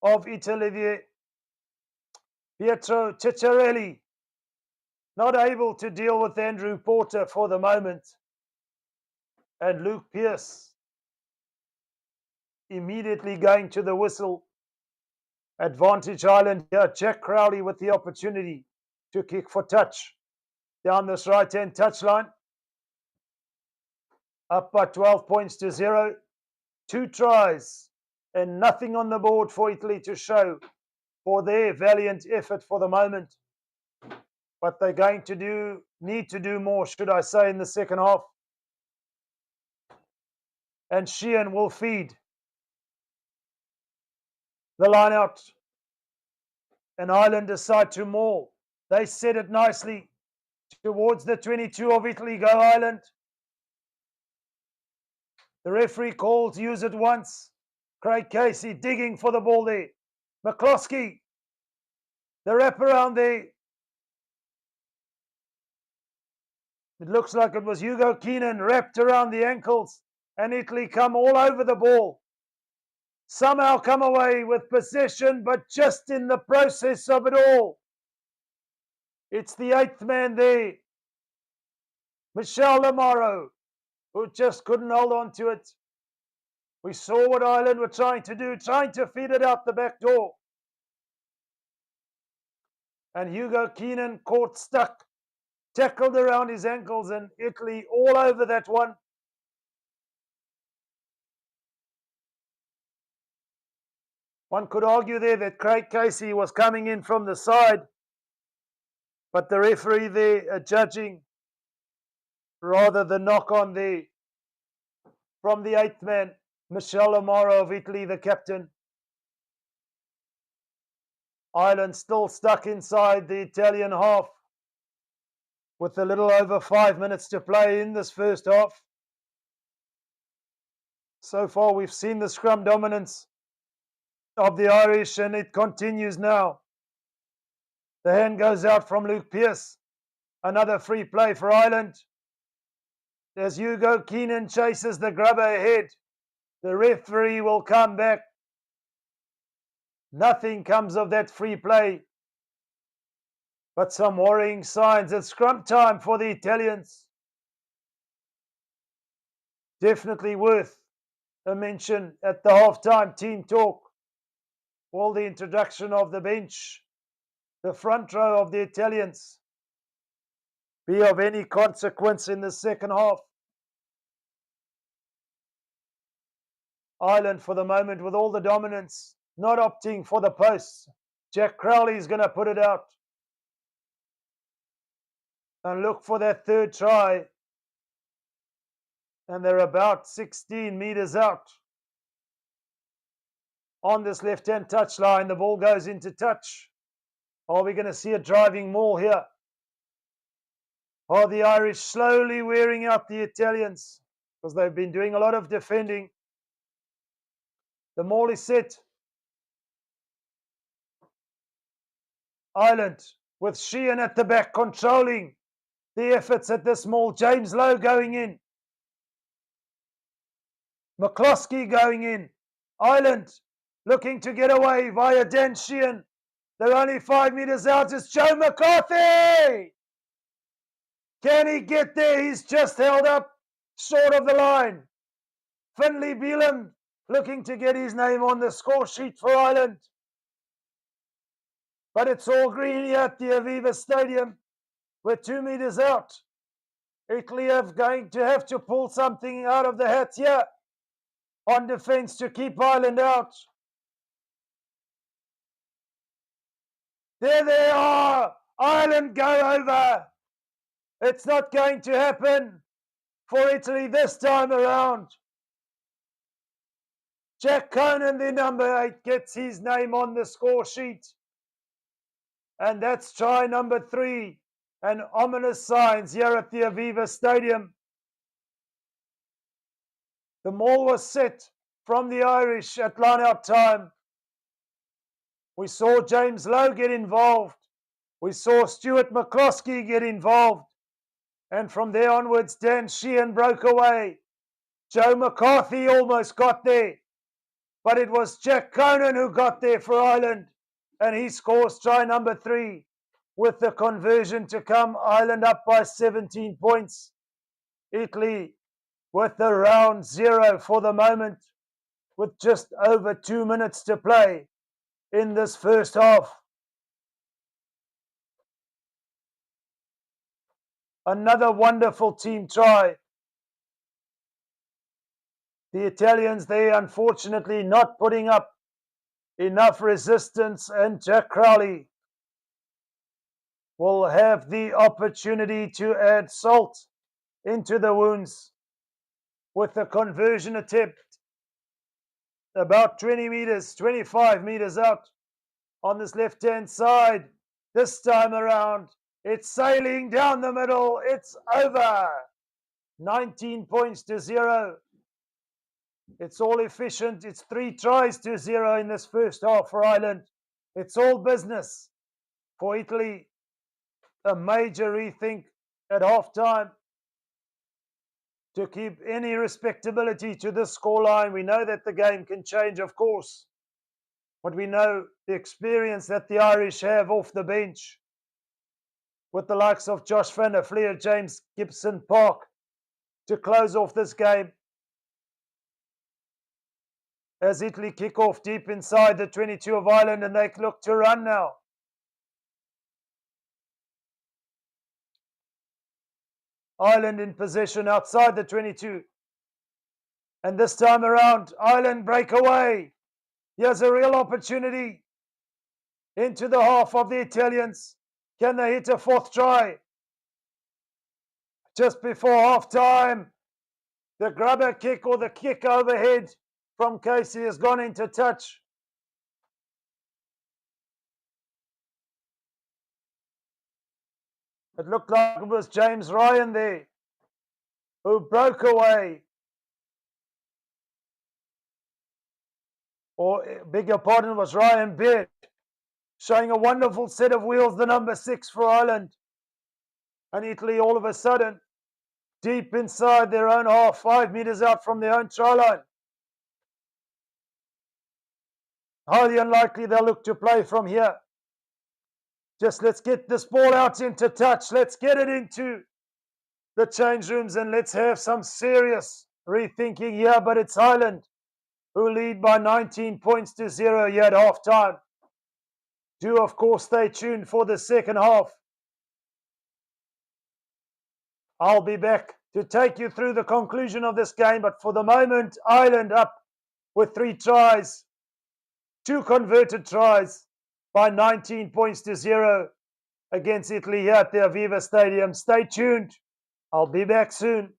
of Italy, Pietro Ciccarelli, not able to deal with Andrew Porter for the moment. And Luke Pearce immediately going to the whistle. Advantage Ireland here. Jack Crowley with the opportunity to kick for touch down this right-hand touchline. Up by 12 points to 0. 2 tries and nothing on the board for Italy to show for their valiant effort for the moment. But they're going to need to do more, should I say, in the second half. And Sheehan will feed the line out. And Ireland decide to maul. They set it nicely towards the 22 of Italy. Go Ireland. The referee calls, use it once. Craig Casey digging for the ball there. McCloskey, the wraparound there. It looks like it was Hugo Keenan wrapped around the ankles, and Italy come all over the ball. Somehow come away with possession, but just in the process of it all. It's the 8th man there, Michel Lamaro, who just couldn't hold on to it. We saw what Ireland were trying to do, trying to feed it out the back door. And Hugo Keenan caught stuck, tackled around his ankles, and Italy all over that one. One could argue there that Craig Casey was coming in from the side, but the referee there judging rather the knock on there from the 8th man, Michel Amaro of Italy, the captain. Ireland still stuck inside the Italian half with a little over 5 minutes to play in this first half. So far we've seen the scrum dominance of the Irish, and it continues now. The hand goes out from Luke Pearce. Another free play for Ireland. As Hugo Keenan chases the grubber ahead, the referee will come back. Nothing comes of that free play, but some worrying signs. It's scrum time for the Italians. Definitely worth a mention at the halftime team talk. All the introduction of the bench, the front row of the Italians, be of any consequence in the second half. Ireland for the moment with all the dominance, not opting for the posts. Jack Crowley is going to put it out and look for that third try. And they're about 16 meters out on this left-hand touchline. The ball goes into touch. Are we going to see a driving maul here? Are the Irish slowly wearing out the Italians? Because they've been doing a lot of defending. The maul is set. Ireland with Sheehan at the back controlling the efforts at this maul. James Lowe going in. McCloskey going in. Ireland looking to get away via Dan Sheehan. They're only 5 meters out. It's Joe McCarthy. Can he get there? He's just held up short of the line. Finlay Beelum looking to get his name on the score sheet for Ireland. But it's all green here at the Aviva Stadium. We're 2 meters out. Italy are going to have to pull something out of the hat here on defense to keep Ireland out. There they are. Ireland go over. It's not going to happen for Italy this time around. Jack Conan, the number 8, gets his name on the score sheet. And that's try number 3. And ominous signs here at the Aviva Stadium. The maul was set from the Irish at line-out time. We saw James Lowe get involved. We saw Stuart McCloskey get involved. And from there onwards, Dan Sheehan broke away. Joe McCarthy almost got there. But it was Jack Conan who got there for Ireland. And he scores try number 3 with the conversion to come. Ireland up by 17 points. Italy with the round 0 for the moment, with just over 2 minutes to play in this first half. Another wonderful team try. The Italians, they unfortunately not putting up enough resistance, and Jack Crowley will have the opportunity to add salt into the wounds with the conversion attempt about 20 meters, 25 meters out on this left-hand side. This time around, it's sailing down the middle. It's over. 19 points to 0. It's all efficient. It's 3 tries to 0 in this first half for Ireland. It's all business for Italy. A major rethink at half-time to keep any respectability to this scoreline. We know that the game can change, of course, but we know the experience that the Irish have off the bench with the likes of Josh van der Fleer, James Gibson Park to close off this game. As Italy kick off deep inside the 22 of Ireland, and they look to run now. Ireland in possession outside the 22. And this time around, Ireland break away. Here's a real opportunity into the half of the Italians. Can they hit a 4th try? Just before half time, the grubber kick or the kick overhead from Casey has gone into touch. It looked like it was James Ryan there who broke away. Or, beg your pardon, it was Ryan Beard, showing a wonderful set of wheels, the number 6 for Ireland. And Italy all of a sudden, deep inside their own half, 5 meters out from their own try line. Highly unlikely they'll look to play from here. Just let's get this ball out into touch. Let's get it into the change rooms and let's have some serious rethinking here. But it's Ireland who lead by 19 points to 0 here at half time. Do, of course, stay tuned for the second half. I'll be back to take you through the conclusion of this game. But for the moment, Ireland up with 3 tries, 2 converted tries by 19 points to 0 against Italy here at the Aviva Stadium. Stay tuned. I'll be back soon.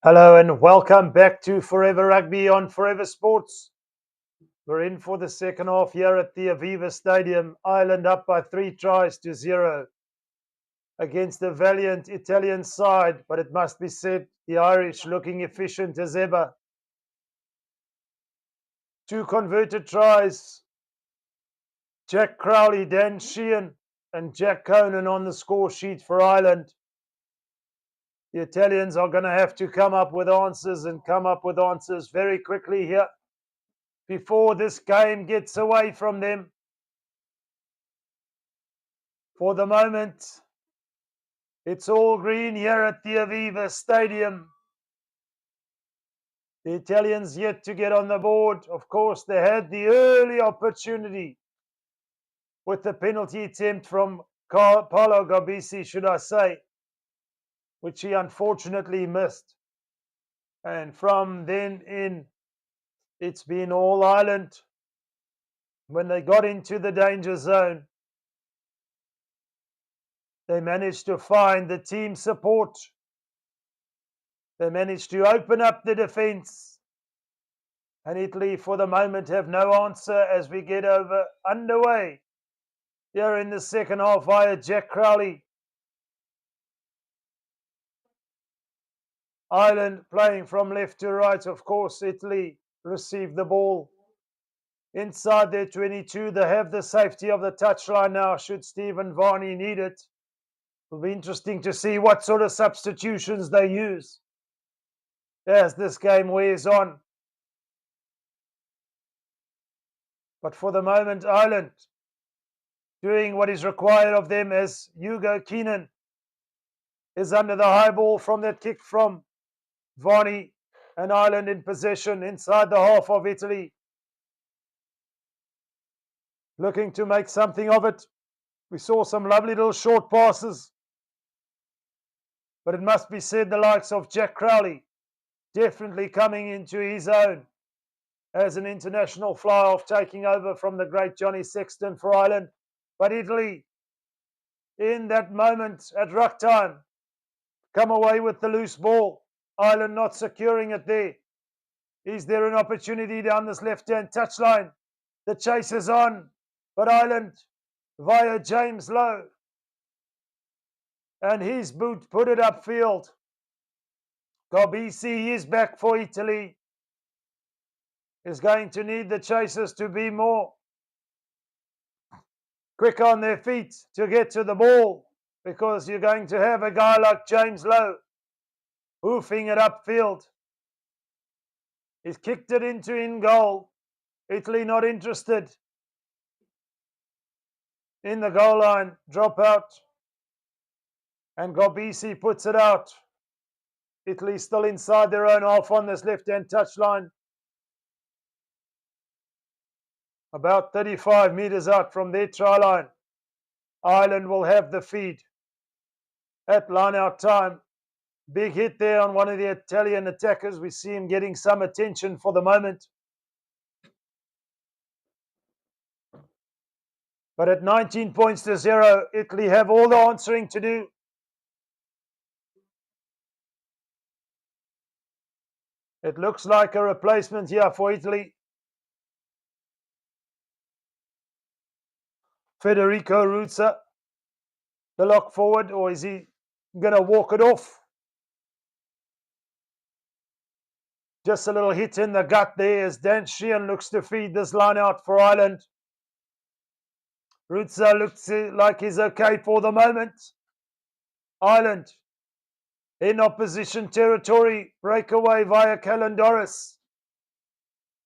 Hello and welcome back to Forever Rugby on Forever Sports. We're in for the second half here at the Aviva Stadium. Ireland up by 3-0 against the valiant Italian side, but it must be said, the Irish looking efficient as ever. 2 converted tries. Jack Crowley, Dan Sheehan and Jack Conan on the score sheet for Ireland. The Italians are going to have to come up with answers very quickly here before this game gets away from them. For the moment, it's all green here at the Aviva Stadium. The Italians yet to get on the board. Of course, they had the early opportunity with the penalty attempt from Paolo Garbisi, should I say, which he unfortunately missed. And from then in, it's been all Ireland. When they got into the danger zone, they managed to find the team support. They managed to open up the defence. And Italy, for the moment, have no answer as we get underway. Here in the second half via Jack Crowley. Ireland playing from left to right. Of course, Italy received the ball inside their 22. They have the safety of the touchline now, should Stephen Varney need it. It'll be interesting to see what sort of substitutions they use as this game wears on. But for the moment, Ireland doing what is required of them as Hugo Keenan is under the high ball from that kick from Varney, and Ireland in possession inside the half of Italy. Looking to make something of it. We saw some lovely little short passes. But it must be said, the likes of Jack Crowley definitely coming into his own as an international fly-off, taking over from the great Johnny Sexton for Ireland. But Italy, in that moment at ruck time, come away with the loose ball. Ireland not securing it there. Is there an opportunity down this left-hand touchline? The chase is on, but Ireland via James Lowe. And his boot put it upfield. Garbisi is back for Italy. Is going to need the chasers to be more quick on their feet to get to the ball, because you're going to have a guy like James Lowe hoofing it upfield. He's kicked it into in goal. Italy not interested in the goal line. Drop out. And Garbisi puts it out. Italy still inside their own half on this left-hand touchline. About 35 metres out from their try line. Ireland will have the feed at line-out time. Big hit there on one of the Italian attackers. We see him getting some attention for the moment. But at 19 points to 0, Italy have all the answering to do. It looks like a replacement here for Italy. Federico Ruzza, the lock forward, or is he going to walk it off? Just a little hit in the gut there as Dan Sheehan looks to feed this line out for Ireland. Ruzza looks like he's okay for the moment. Ireland in opposition territory, breakaway via Kalendoris.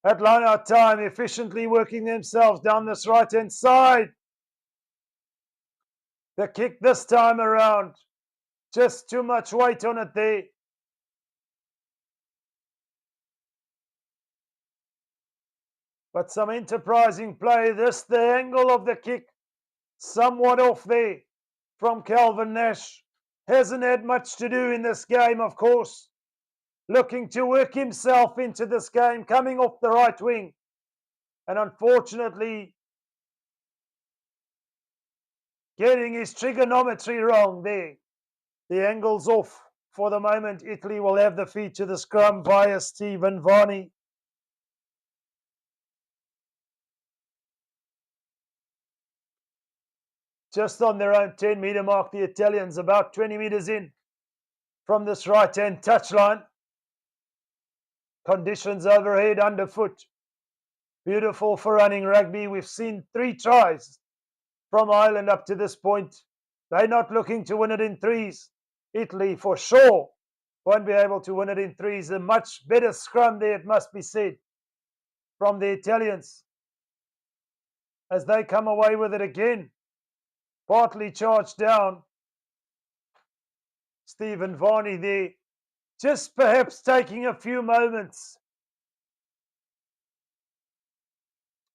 At line-out time, efficiently working themselves down this right-hand side. The kick this time around, just too much weight on it there. But some enterprising play. The angle of the kick, somewhat off there from Calvin Nash. Hasn't had much to do in this game, of course. Looking to work himself into this game, coming off the right wing. And unfortunately, getting his trigonometry wrong there. The angle's off. For the moment, Italy will have the feed to the scrum via Stephen Varney. Just on their own 10-meter mark, the Italians about 20 meters in from this right-hand touchline. Conditions overhead, underfoot. Beautiful for running rugby. We've seen 3 tries from Ireland up to this point. They're not looking to win it in threes. Italy, for sure, won't be able to win it in threes. A much better scrum there, it must be said, from the Italians, as they come away with it again. Partly charged down. Stephen Varney there, just perhaps taking a few moments.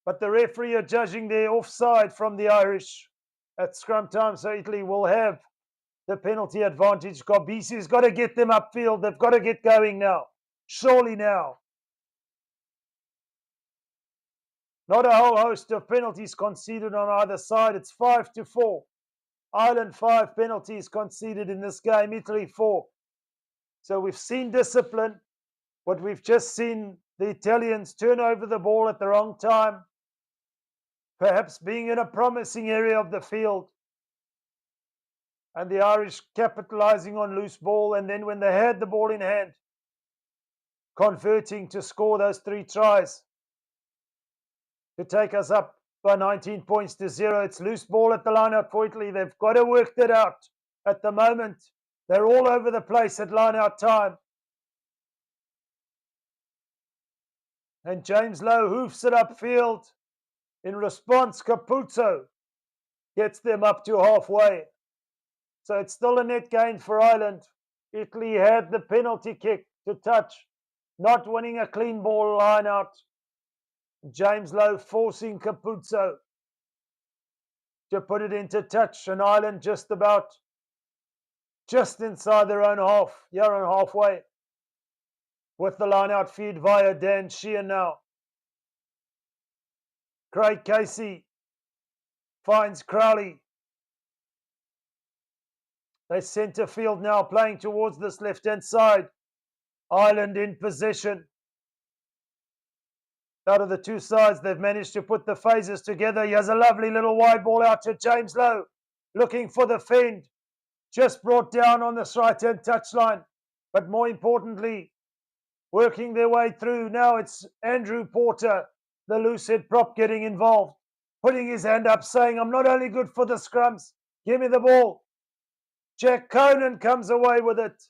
But the referee are judging their offside from the Irish at scrum time, so Italy will have the penalty advantage. Garbisi's got to get them upfield. They've got to get going now. Surely now. Not a whole host of penalties conceded on either side. It's 5-4. Ireland 5 penalties conceded in this game. Italy 4. So we've seen discipline, but we've just seen the Italians turn over the ball at the wrong time, perhaps being in a promising area of the field, and the Irish capitalizing on loose ball, and then when they had the ball in hand, converting to score those 3 tries to take us up by 19 points to 0. It's loose ball at the line-out for Italy. They've got to work that out at the moment. They're all over the place at line-out time. And James Lowe hoofs it upfield. In response, Capuzzo gets them up to halfway. So it's still a net gain for Ireland. Italy had the penalty kick to touch, not winning a clean ball line-out. James Lowe forcing Capuzzo to put it into touch, and Ireland just inside their own half, halfway, with the line-out feed via Dan Sheehan now. Craig Casey finds Crowley. They centre field now, playing towards this left-hand side. Ireland in possession. Out of the 2 sides, they've managed to put the phases together. He has a lovely little wide ball out to James Lowe, looking for the fend. Just brought down on this right-hand touchline. But more importantly, working their way through. Now it's Andrew Porter, the loose-head prop, getting involved, putting his hand up, saying, I'm not only good for the scrums, give me the ball. Jack Conan comes away with it.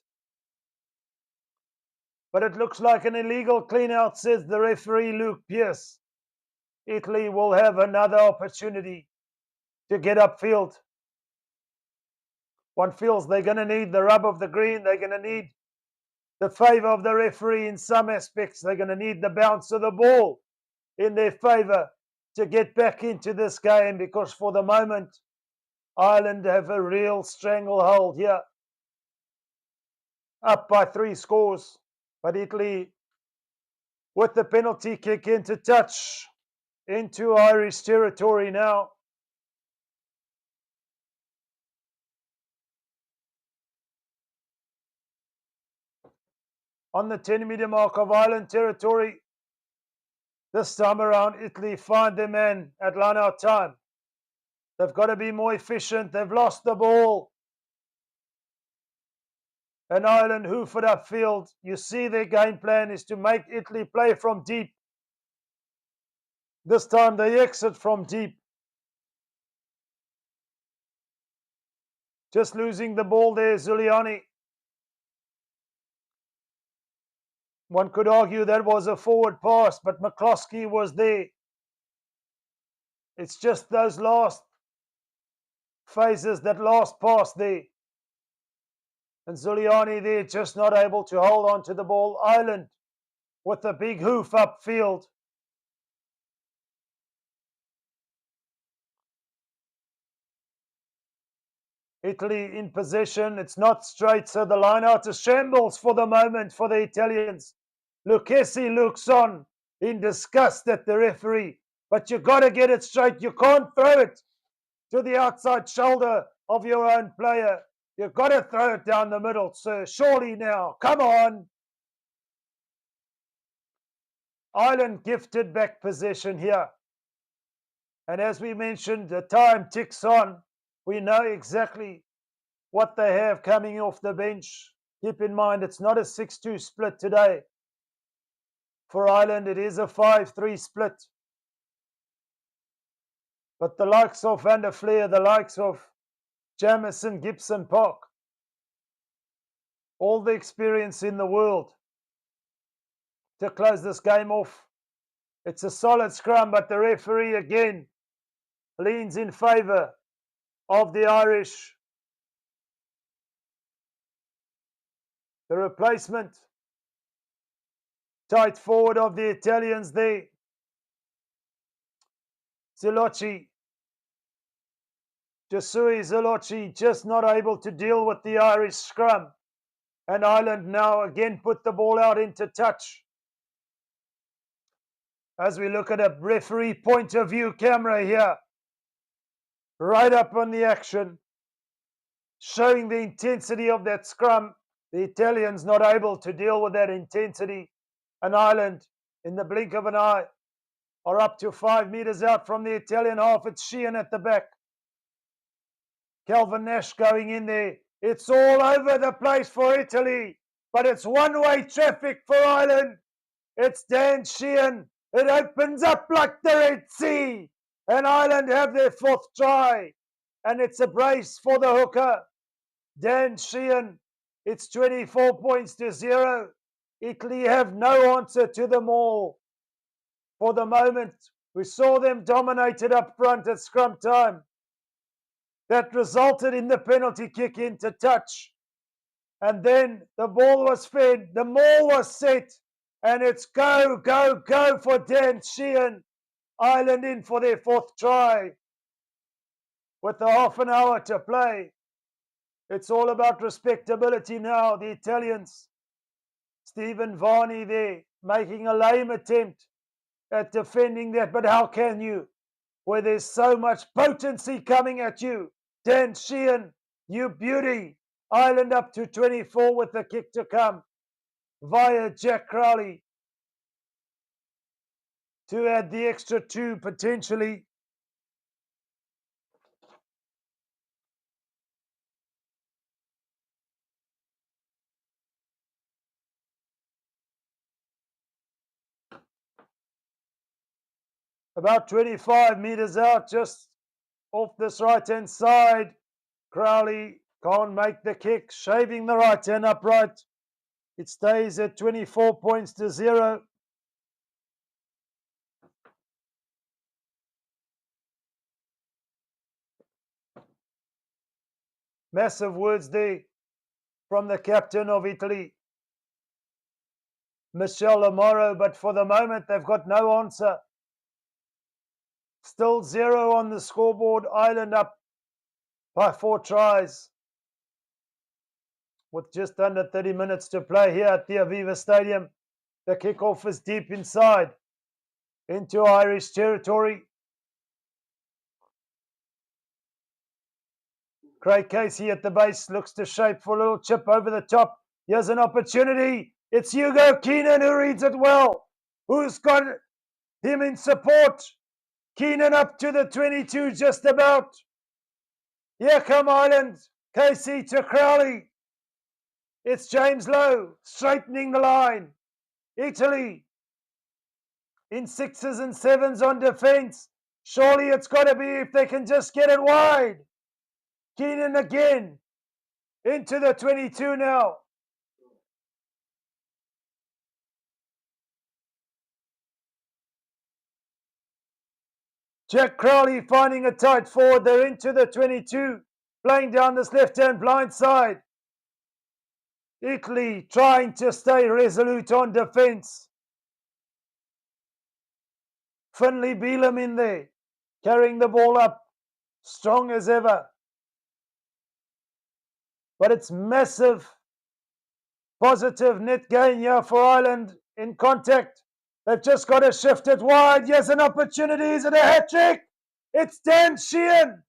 But it looks like an illegal clean-out, says the referee, Luke Pearce. Italy will have another opportunity to get upfield. One feels they're going to need the rub of the green. They're going to need the favour of the referee in some aspects. They're going to need the bounce of the ball in their favour to get back into this game, because for the moment, Ireland have a real stranglehold here. Up by 3 scores. But Italy, with the penalty kick into touch, into Irish territory now. On the 10-meter mark of Ireland territory, this time around, Italy find their man at line-out time. They've got to be more efficient. They've lost the ball. And Ireland hoof it upfield. You see their game plan is to make Italy play from deep. This time they exit from deep. Just losing the ball there, Zuliani. One could argue that was a forward pass, but McCloskey was there. It's just those last phases, that last pass there. And Zuliani there just not able to hold on to the ball. Ireland with a big hoof upfield. Italy in possession. It's not straight, so the line out is shambles for the moment for the Italians. Lucchesi looks on in disgust at the referee. But you got to get it straight. You can't throw it to the outside shoulder of your own player. You've got to throw it down the middle, sir. Surely now. Come on. Ireland gifted back possession here. And as we mentioned, the time ticks on. We know exactly what they have coming off the bench. Keep in mind, it's not a 6-2 split today. For Ireland, it is a 5-3 split. But the likes of Van der Fleer, the likes of Jamison, Gibson, Park, all the experience in the world to close this game off. It's a solid scrum, but the referee again leans in favour of the Irish. The replacement, tight forward of the Italians there. Zilocci, Jasui Zilocci, just not able to deal with the Irish scrum. And Ireland now again put the ball out into touch. As we look at a referee point of view camera here, right up on the action, showing the intensity of that scrum. The Italians not able to deal with that intensity. And Ireland, in the blink of an eye, are up to 5 meters out from the Italian half. It's Sheehan at the back. Calvin Nash going in there. It's all over the place for Italy, but it's one-way traffic for Ireland. It's Dan Sheehan. It opens up like the Red Sea, and Ireland have their 4th try, and it's a brace for the hooker. Dan Sheehan, it's 24 points to 0. Italy have no answer to them all. For the moment, we saw them dominated up front at scrum time. That resulted in the penalty kick into touch. And then the ball was fed, the maul was set, and it's go, go, go for Dan Sheehan. Ireland in for their 4th try. With a half an hour to play. It's all about respectability now. The Italians, Stephen Varney there, making a lame attempt at defending that. But how can you, where there's so much potency coming at you? Dan Sheehan, you beauty. Ireland up to 24 with the kick to come via Jack Crowley to add the extra 2 potentially. About 25 meters out, just off this right-hand side. Crowley can't make the kick, shaving the right hand upright. It stays at 24 points to 0. Massive words there from the captain of Italy, Michel Lamoro, but for the moment they've got no answer. Still 0 on the scoreboard. Ireland up by 4 tries with just under 30 minutes to play here at the Aviva Stadium. The kickoff is deep inside into Irish territory. Craig Casey at the base looks to shape for a little chip over the top. Here's an opportunity. It's Hugo Keenan who reads it well. Who's got him in support? Keenan up to the 22 just about. Here come Ireland. Casey to Crowley. It's James Lowe straightening the line. Italy in 6s and 7s on defence. Surely it's got to be if they can just get it wide. Keenan again into the 22 now. Jack Crowley finding a tight forward. They're into the 22, playing down this left-hand blind side. Italy trying to stay resolute on defence. Finlay Beelum in there, carrying the ball up, strong as ever. But it's massive, positive net gain here for Ireland in contact. They've just got to shift it wide. Yes, an opportunity. Is it a hat-trick? It's Dan Sheehan.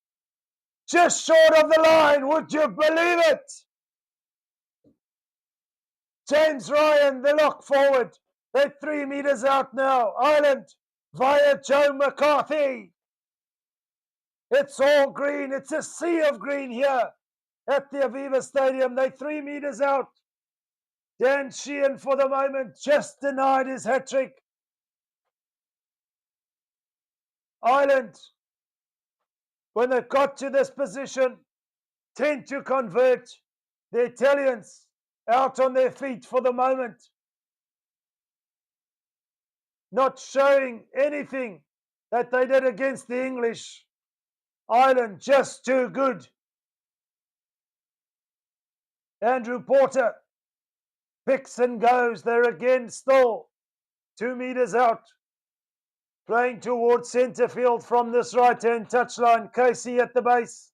just short of the line. Would you believe it? James Ryan, the lock forward. They're 3 meters out now. Ireland via Joe McCarthy. It's all green. It's a sea of green here at the Aviva Stadium. They're 3 meters out. Dan Sheehan, for the moment, just denied his hat-trick. Ireland, when they got to this position, tend to convert. The Italians out on their feet for the moment, not showing anything that they did against the English. Ireland just too good. Andrew Porter picks and goes. They're again still 2 meters out, playing towards centre field from this right-hand touchline. Casey at the base.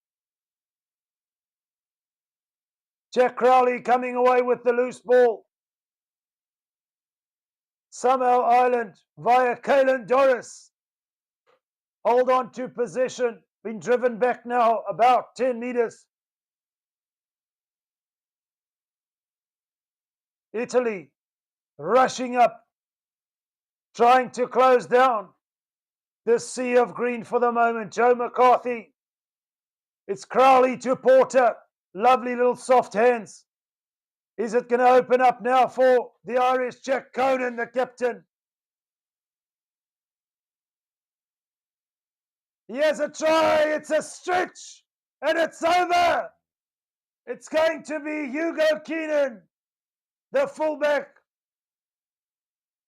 Jack Crowley coming away with the loose ball. Somehow Ireland via Caelan Doris hold on to possession. Been driven back now about 10 meters. Italy rushing up, trying to close down this sea of green for the moment. Joe McCarthy. It's Crowley to Porter. Lovely little soft hands. Is it going to open up now for the Irish? Jack Conan, the captain. He has a try. It's a stretch. And it's over. It's going to be Hugo Keenan, the fullback.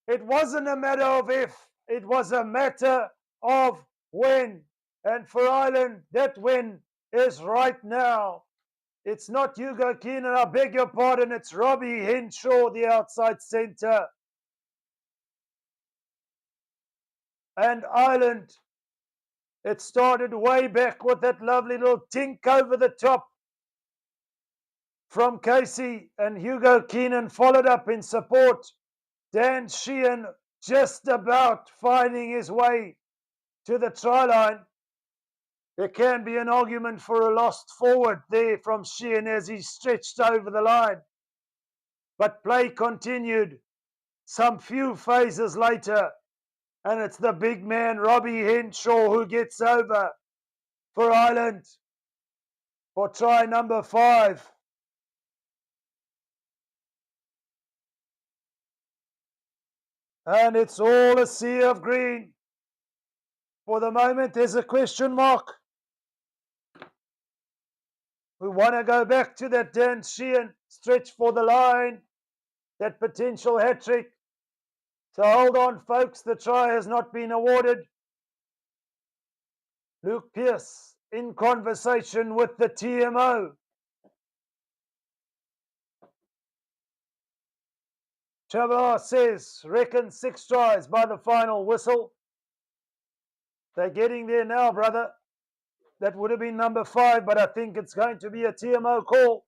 It wasn't a matter of if. It was a matter of when. And for Ireland, that win is right now. It's not Hugo Keenan, I beg your pardon. It's Robbie Henshaw, the outside centre. And Ireland, it started way back with that lovely little tink over the top from Casey, and Hugo Keenan followed up in support. Dan Sheehan just about finding his way to the try line. There can be an argument for a lost forward there from Sheehan as he stretched over the line. But play continued some few phases later, and it's the big man Robbie Henshaw who gets over for Ireland for try number 5. And it's all a sea of green. For the moment, there's a question mark. We want to go back to that Dan Sheehan stretch for the line, that potential hat-trick. So hold on, folks. The try has not been awarded. Luke Pearce in conversation with the TMO. Trevor says, reckon 6 tries by the final whistle. They're getting there now, brother. That would have been number 5, but I think it's going to be a TMO call.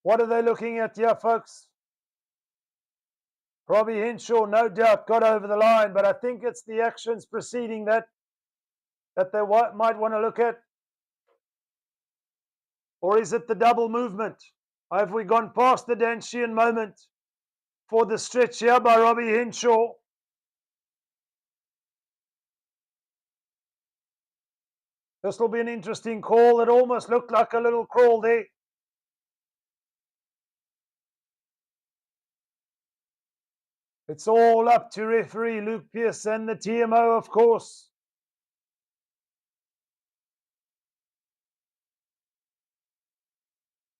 What are they looking at here, folks? Robbie Henshaw, no doubt, got over the line, but I think it's the actions preceding that they might want to look at. Or is it the double movement? Have we gone past the Dan Sheehan moment for the stretch here by Robbie Henshaw? This will be an interesting call. It almost looked like a little crawl there. It's all up to referee Luke Pearce and the TMO, of course.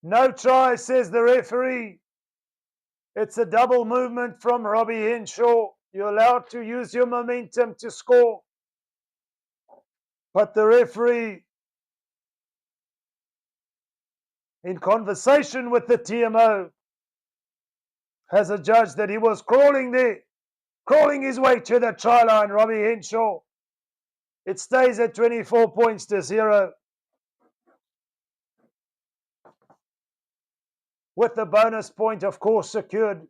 No try, says the referee. It's a double movement from Robbie Henshaw. You're allowed to use your momentum to score. But the referee, in conversation with the TMO, has adjudged that he was crawling there, crawling his way to the try line, Robbie Henshaw. It stays at 24 points to 0. With the bonus point, of course, secured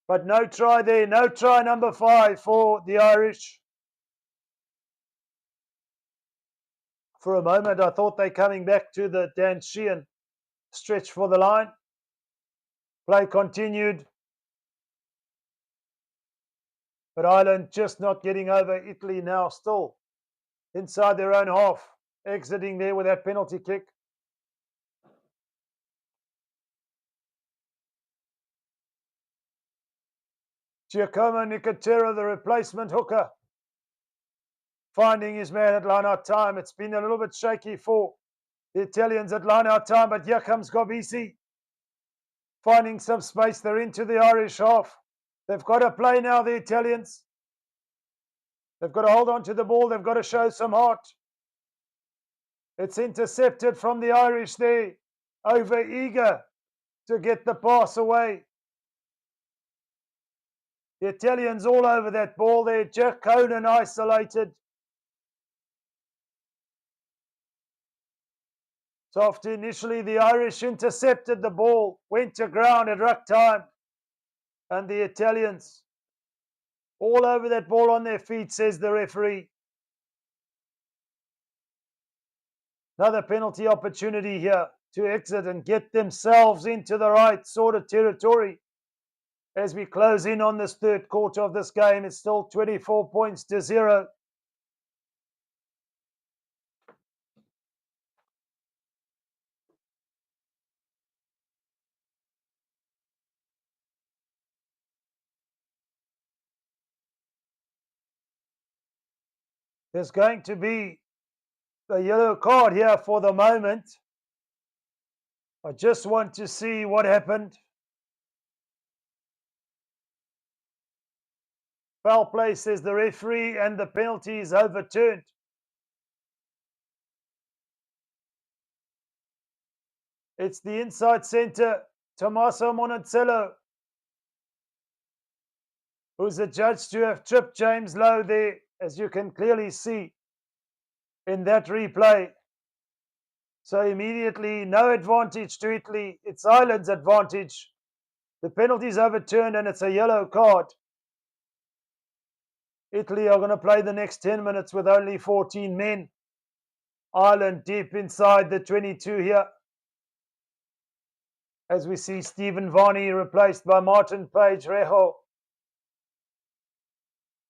But no try there. No try, number 5 for the Irish. For a moment, I thought they're coming back to the Dan Sheehan stretch for the line. Play continued. But Ireland just not getting over Italy now, still inside their own half, exiting there with that penalty kick. Giacomo Nicotero, the replacement hooker, finding his man at line-out time. It's been a little bit shaky for the Italians at line-out time, but here comes Gobisi, finding some space. They're into the Irish half. They've got to play now, the Italians. They've got to hold on to the ball. They've got to show some heart. It's intercepted from the Irish there, over eager to get the pass away. The Italians all over that ball there. Jack Conan isolated. So after initially the Irish intercepted the ball, went to ground at ruck time, and the Italians all over that ball on their feet, says the referee. Another penalty opportunity here to exit and get themselves into the right sort of territory. As we close in on this third quarter of this game, it's still 24 points to 0. There's going to be a yellow card here for the moment. I just want to see what happened. Foul play, says the referee, and the penalty is overturned. It's the inside centre, Tommaso Monticello, who's adjudged to have tripped James Lowe there, as you can clearly see in that replay. So immediately, no advantage to Italy. It's Ireland's advantage. The penalty is overturned and it's a yellow card. Italy are going to play the next 10 minutes with only 14 men. Ireland deep inside the 22 here. As we see Stephen Varney replaced by Martin Page-Rejo.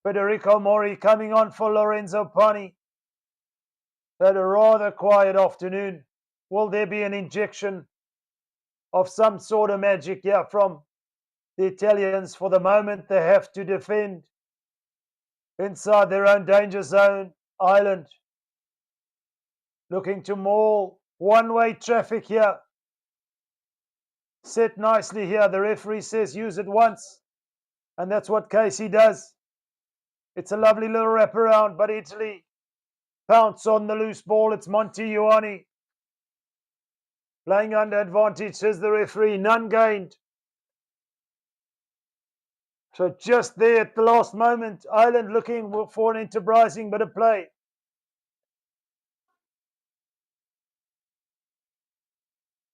Federico Mori coming on for Lorenzo Pani. Had a rather quiet afternoon. Will there be an injection of some sort of magic here from the Italians? For the moment, they have to defend inside their own danger zone. Ireland looking to maul one-way traffic here. Set nicely here. The referee says use it once, and that's what Casey does. It's a lovely little wraparound, but Italy pounce on the loose ball. It's Monty Ioane playing under advantage, says the referee. None gained. So just there at the last moment, Ireland looking for an enterprising bit of play.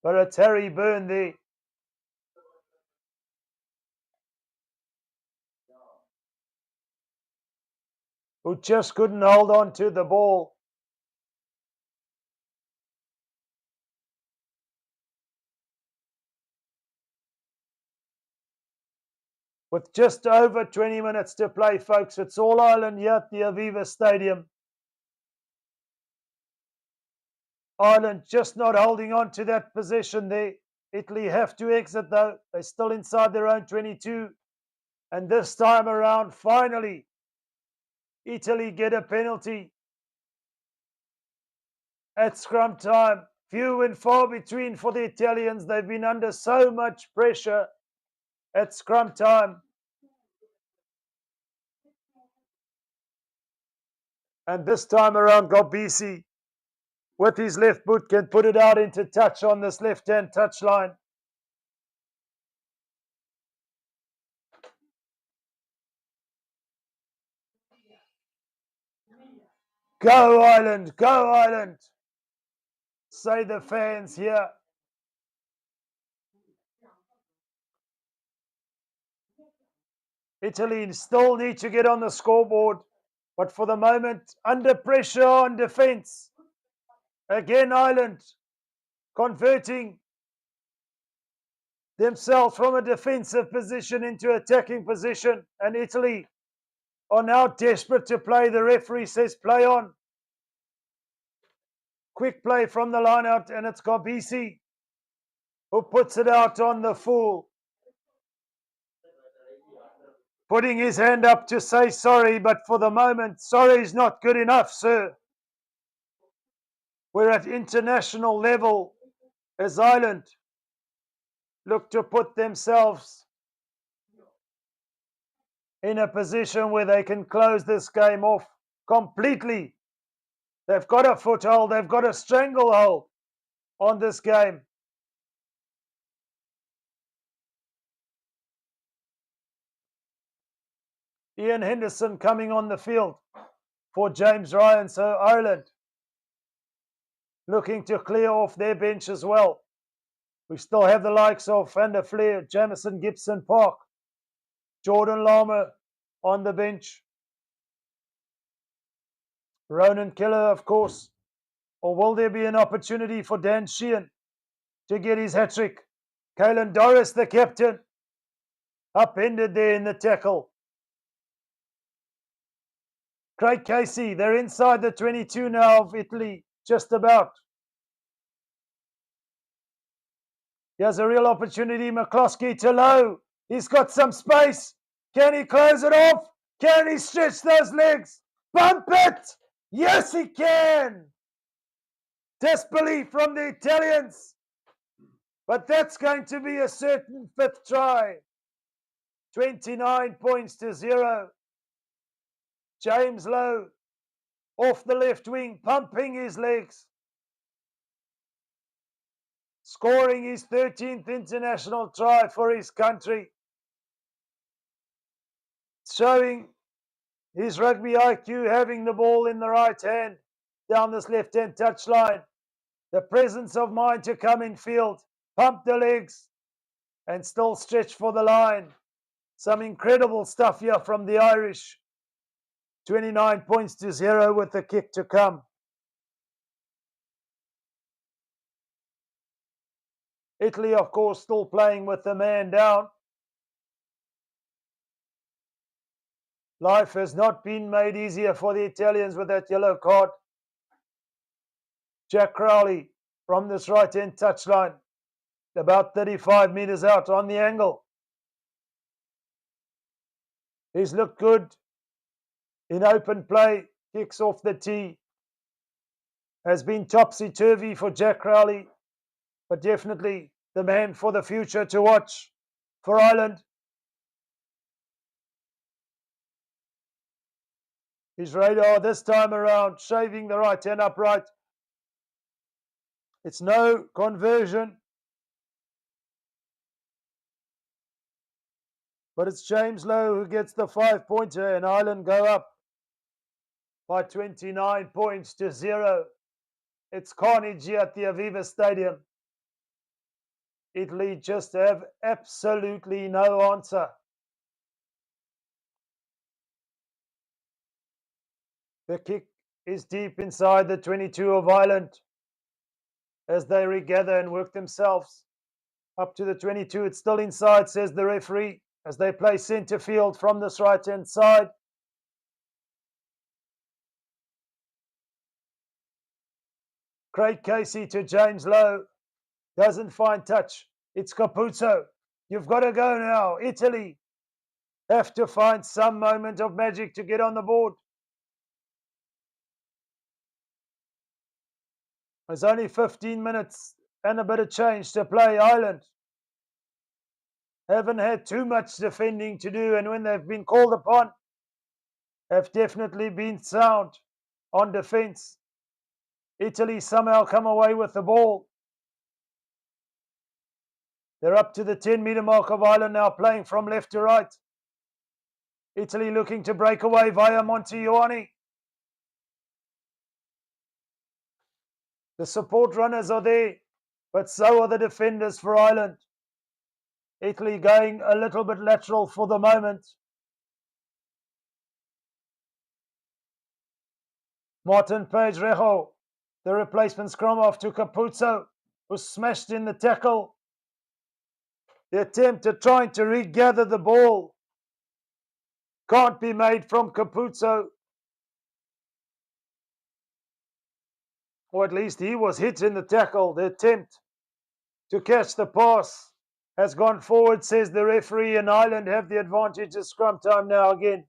But it's Harry Byrne there. Who just couldn't hold on to the ball. With just over 20 minutes to play, folks, it's all Ireland here at the Aviva Stadium. Ireland just not holding on to that possession there. Italy have to exit though. They're still inside their own 22. And this time around, finally, Italy get a penalty at scrum time. Few and far between for the Italians. They've been under so much pressure at scrum time. And this time around, Gobisi, with his left boot, can put it out into touch on this left-hand touch line. Go Ireland, go Ireland, say the fans here. Italy still need to get on the scoreboard, but for the moment, under pressure on defense. Again, Ireland converting themselves from a defensive position into attacking position, and Italy are now desperate to play. The referee says play on. Quick play from the line out, and it's Garbisi who puts it out on the full, putting his hand up to say sorry, but for the moment, sorry is not good enough, sir. We're at international level as Ireland look to put themselves in a position where they can close this game off completely. They've got a foothold, they've got a stranglehold on this game. Ian Henderson coming on the field for James Ryan, so Ireland looking to clear off their bench as well. We still have the likes of Van der Fleer, Jamison Gibson Park, Jordan Lama on the bench, Ronan Keller, of course. Or will there be an opportunity for Dan Sheehan to get his hat-trick? Caelan Doris, the captain, upended there in the tackle. Craig Casey, they're inside the 22 now of Italy, just about. Here's a real opportunity, McCloskey to low. He's got some space. Can he close it off? Can he stretch those legs? Bump it! Yes, he can! Disbelief from the Italians. But that's going to be a certain fifth try. 29 points to 0. James Lowe off the left wing, pumping his legs. Scoring his 13th international try for his country. Showing his rugby IQ, having the ball in the right hand down this left-hand touchline. The presence of mind to come in field, pump the legs, and still stretch for the line. Some incredible stuff here from the Irish. 29 points to 0 with the kick to come. Italy, of course, still playing with the man down. Life has not been made easier for the Italians with that yellow card. Jack Crowley from this right-hand touchline, about 35 meters out on the angle. He's looked good in open play, kicks off the tee. Has been topsy-turvy for Jack Crowley, but definitely the man for the future to watch for Ireland. His radar this time around, shaving the right hand upright. It's no conversion, but it's James Lowe who gets the 5-pointer, and Ireland go up by 29 points to 0. It's carnage here at the Aviva Stadium. Italy just have absolutely no answer. The kick is deep inside the 22 of Ireland as they regather and work themselves up to the 22. It's still inside, says the referee, as they play centre field from this right-hand side. Craig Casey to James Lowe. Doesn't find touch. It's Capuzzo. You've got to go now. Italy have to find some moment of magic to get on the board. There's only 15 minutes and a bit of change to play. Ireland haven't had too much defending to do, and when they've been called upon, have definitely been sound on defence. Italy somehow come away with the ball. They're up to the 10-meter mark of Ireland now, playing from left to right. Italy looking to break away via Monteioani. The support runners are there, but so are the defenders for Ireland. Italy going a little bit lateral for the moment. Martin Page Rejo, the replacement scrum off to Capuzzo, who smashed in the tackle. The attempt at trying to regather the ball can't be made from Capuzzo. Or at least he was hit in the tackle. The attempt to catch the pass has gone forward, says the referee, and Ireland have the advantage at scrum time now again.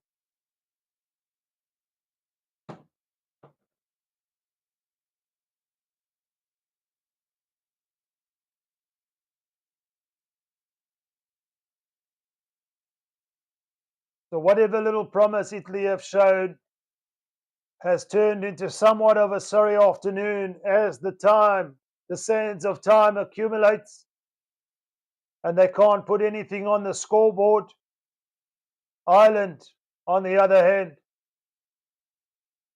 So whatever little promise Italy have shown has turned into somewhat of a sorry afternoon as the sands of time accumulates and they can't put anything on the scoreboard. Ireland, on the other hand,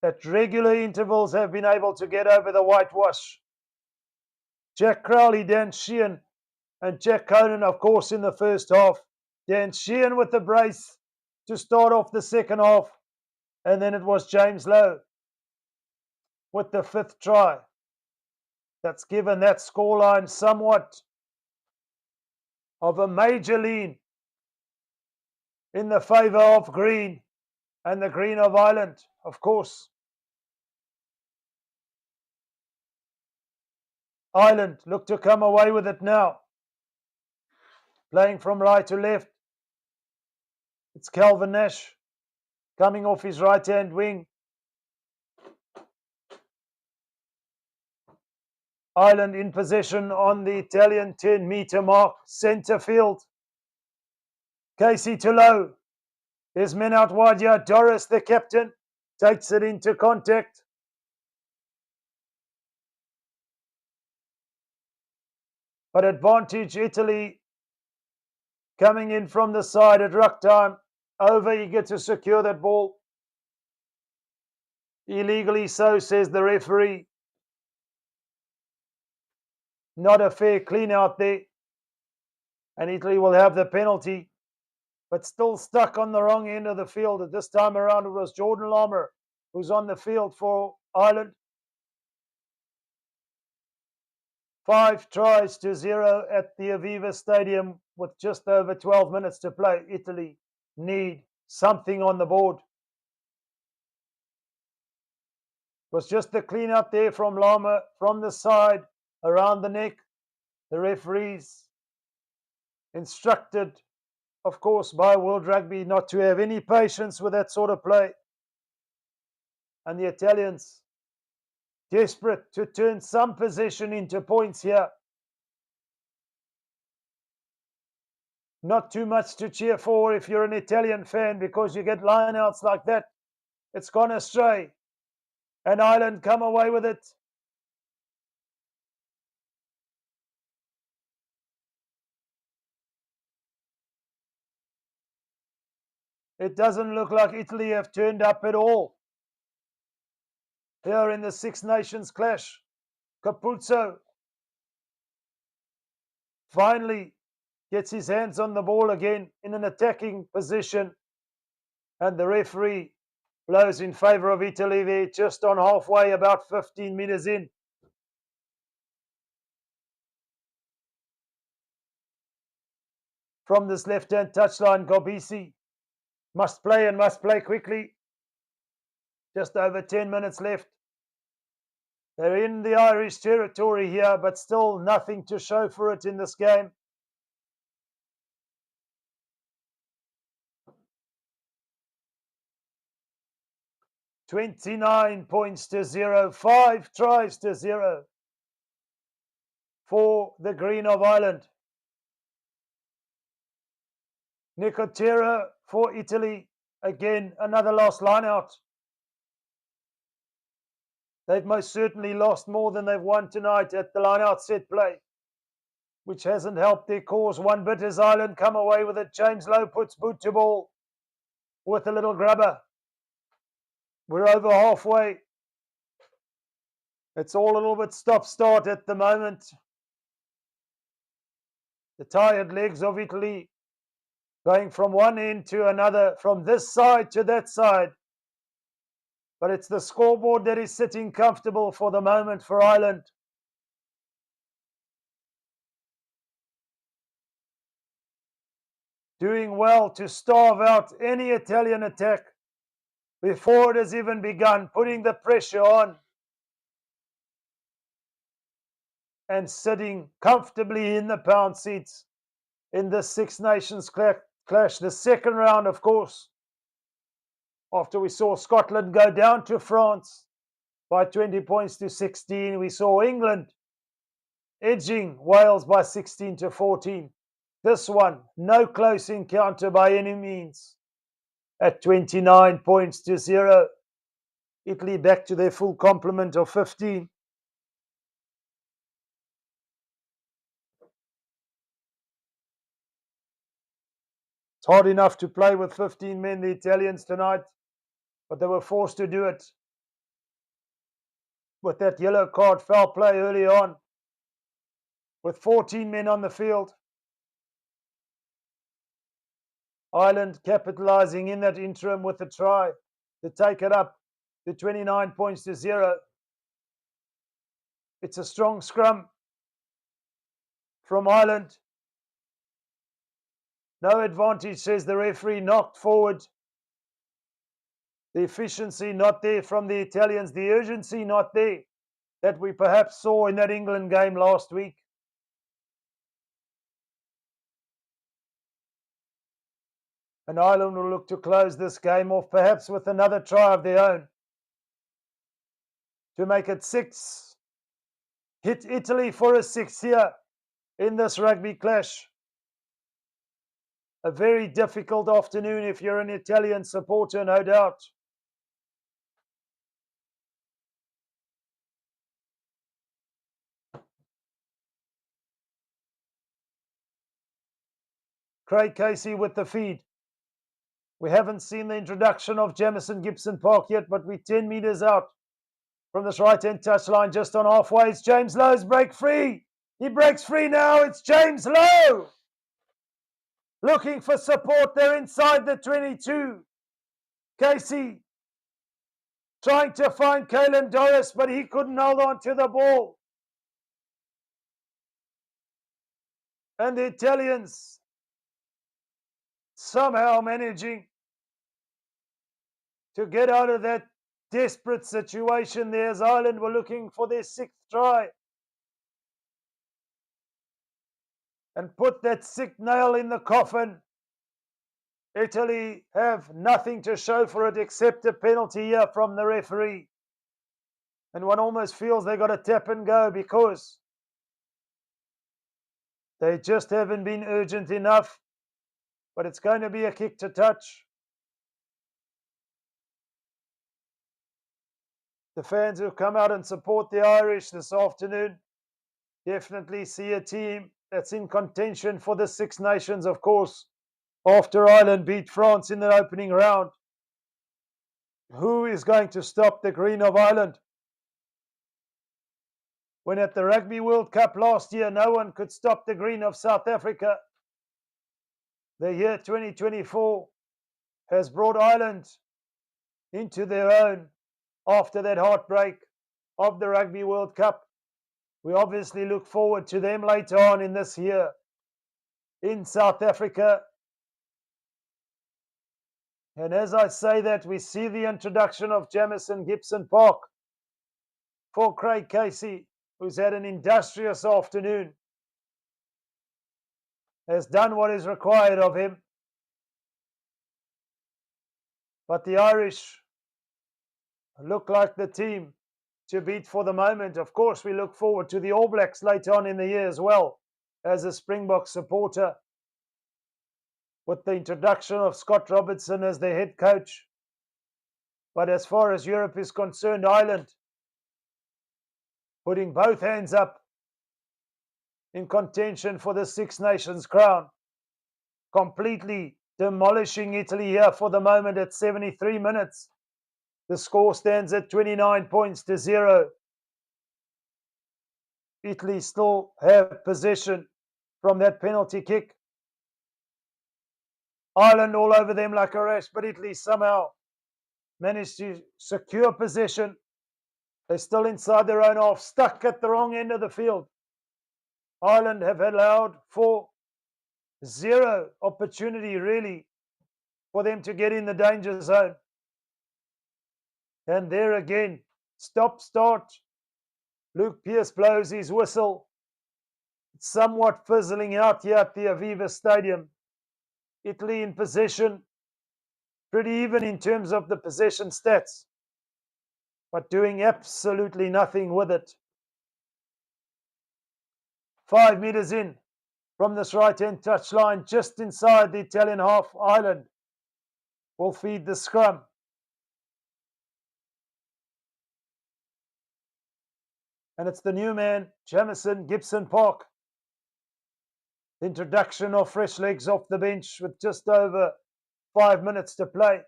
at regular intervals have been able to get over the whitewash. Jack Crowley, Dan Sheehan, and Jack Conan, of course, in the first half. Dan Sheehan with the brace to start off the second half. And then it was James Lowe with the fifth try. That's given that scoreline somewhat of a major lean in the favour of green and the green of Ireland, of course. Ireland look to come away with it now. Playing from right to left. It's Calvin Nash coming off his right-hand wing. Ireland in possession on the Italian 10-metre mark, centre field. Casey Tullow. There's men out wide here. Doris, the captain, takes it into contact. But advantage Italy coming in from the side at ruck time. Over eager to secure that ball. Illegally so, says the referee. Not a fair clean out there. And Italy will have the penalty. But still stuck on the wrong end of the field. At this time around, it was Jordan Larmer who's on the field for Ireland. 5-0 at the Aviva Stadium with just over 12 minutes to play. Italy need something on the board. It was just the clean up there from Larmer from the side around the neck. The referees instructed, of course, by World Rugby not to have any patience with that sort of play. And the Italians desperate to turn some possession into points here. Not too much to cheer for if you're an Italian fan, because you get lineouts like that. It's gone astray. And Ireland come away with it. It doesn't look like Italy have turned up at all. Here in the Six Nations clash, Capuzzo finally gets his hands on the ball again in an attacking position. And the referee blows in favour of Italy there, just on halfway, about 15 metres in. From this left-hand touchline, Gobisi must play and must play quickly. Just over 10 minutes left. They're in the Irish territory here, but still nothing to show for it in this game. $29 points to 0, 5-0 for the Green of Ireland. Nicotera for Italy. Again, another lost line out. They've most certainly lost more than they've won tonight at the line-out set play, which hasn't helped their cause one bit as Ireland come away with it. James Lowe puts boot to ball with a little grubber. We're over halfway. It's all a little bit stop-start at the moment. The tired legs of Italy going from one end to another, from this side to that side. But it's the scoreboard that is sitting comfortable for the moment for Ireland. Doing well to starve out any Italian attack before it has even begun, putting the pressure on and sitting comfortably in the pound seats in this Six Nations clash. The second round, of course, after we saw Scotland go down to France by 20 points to 16, we saw England edging Wales by 16 to 14. This one, no close encounter by any means. At 29 points to 0, Italy back to their full complement of 15. It's hard enough to play with 15 men, the Italians, tonight, but they were forced to do it with that yellow card foul play early on, with 14 men on the field. Ireland capitalising in that interim with a try to take it up to 29 points to 0. It's a strong scrum from Ireland. No advantage, says the referee, knocked forward. The efficiency not there from the Italians, the urgency not there that we perhaps saw in that England game last week. And Ireland will look to close this game off, perhaps with another try of their own, to make it 6. Hit Italy for a 6 here in this rugby clash. A very difficult afternoon if you're an Italian supporter, no doubt. Craig Casey with the feed. We haven't seen the introduction of Jamison Gibson Park yet, but we're 10 metres out from this right-hand touchline, just on halfway. It's James Lowe's break free. He breaks free now. It's James Lowe looking for support there inside the 22. Casey trying to find Caelan Doris, but he couldn't hold on to the ball. And the Italians somehow managing to get out of that desperate situation there, as Ireland were looking for their 6th try and put that sick nail in the coffin. Italy have nothing to show for it except a penalty here from the referee. And one almost feels they got to tap and go because they just haven't been urgent enough. But it's going to be a kick to touch. The fans who come out and support the Irish this afternoon definitely see a team that's in contention for the Six Nations, of course, after Ireland beat France in the opening round. Who is going to stop the green of Ireland? When at the Rugby World Cup last year, no one could stop the green of South Africa. The year 2024 has brought Ireland into their own after that heartbreak of the Rugby World Cup. We obviously look forward to them later on in this year in South Africa. And as I say that, we see the introduction of Jamison Gibson Park for Craig Casey, who's had an industrious afternoon, has done what is required of him. But the Irish look like the team to beat for the moment. Of course, we look forward to the All Blacks later on in the year as well, as a Springbok supporter, with the introduction of Scott Robertson as their head coach. But as far as Europe is concerned, Ireland putting both hands up in contention for the Six Nations crown, completely demolishing Italy here for the moment at 73 minutes. The score stands at 29 points to 0. Italy still have possession from that penalty kick. Ireland all over them like a rash, but Italy somehow managed to secure possession. They're still inside their own half, stuck at the wrong end of the field. Ireland have allowed for zero opportunity, really, for them to get in the danger zone. And there again, stop, start. Luke Pearce blows his whistle. It's somewhat fizzling out here at the Aviva Stadium. Italy in possession, pretty even in terms of the possession stats, but doing absolutely nothing with it. 5 meters in from this right-hand touchline, just inside the Italian half. Ireland will feed the scrum. And it's the new man, Jamison Gibson Park. The introduction of fresh legs off the bench with just over 5 minutes to play.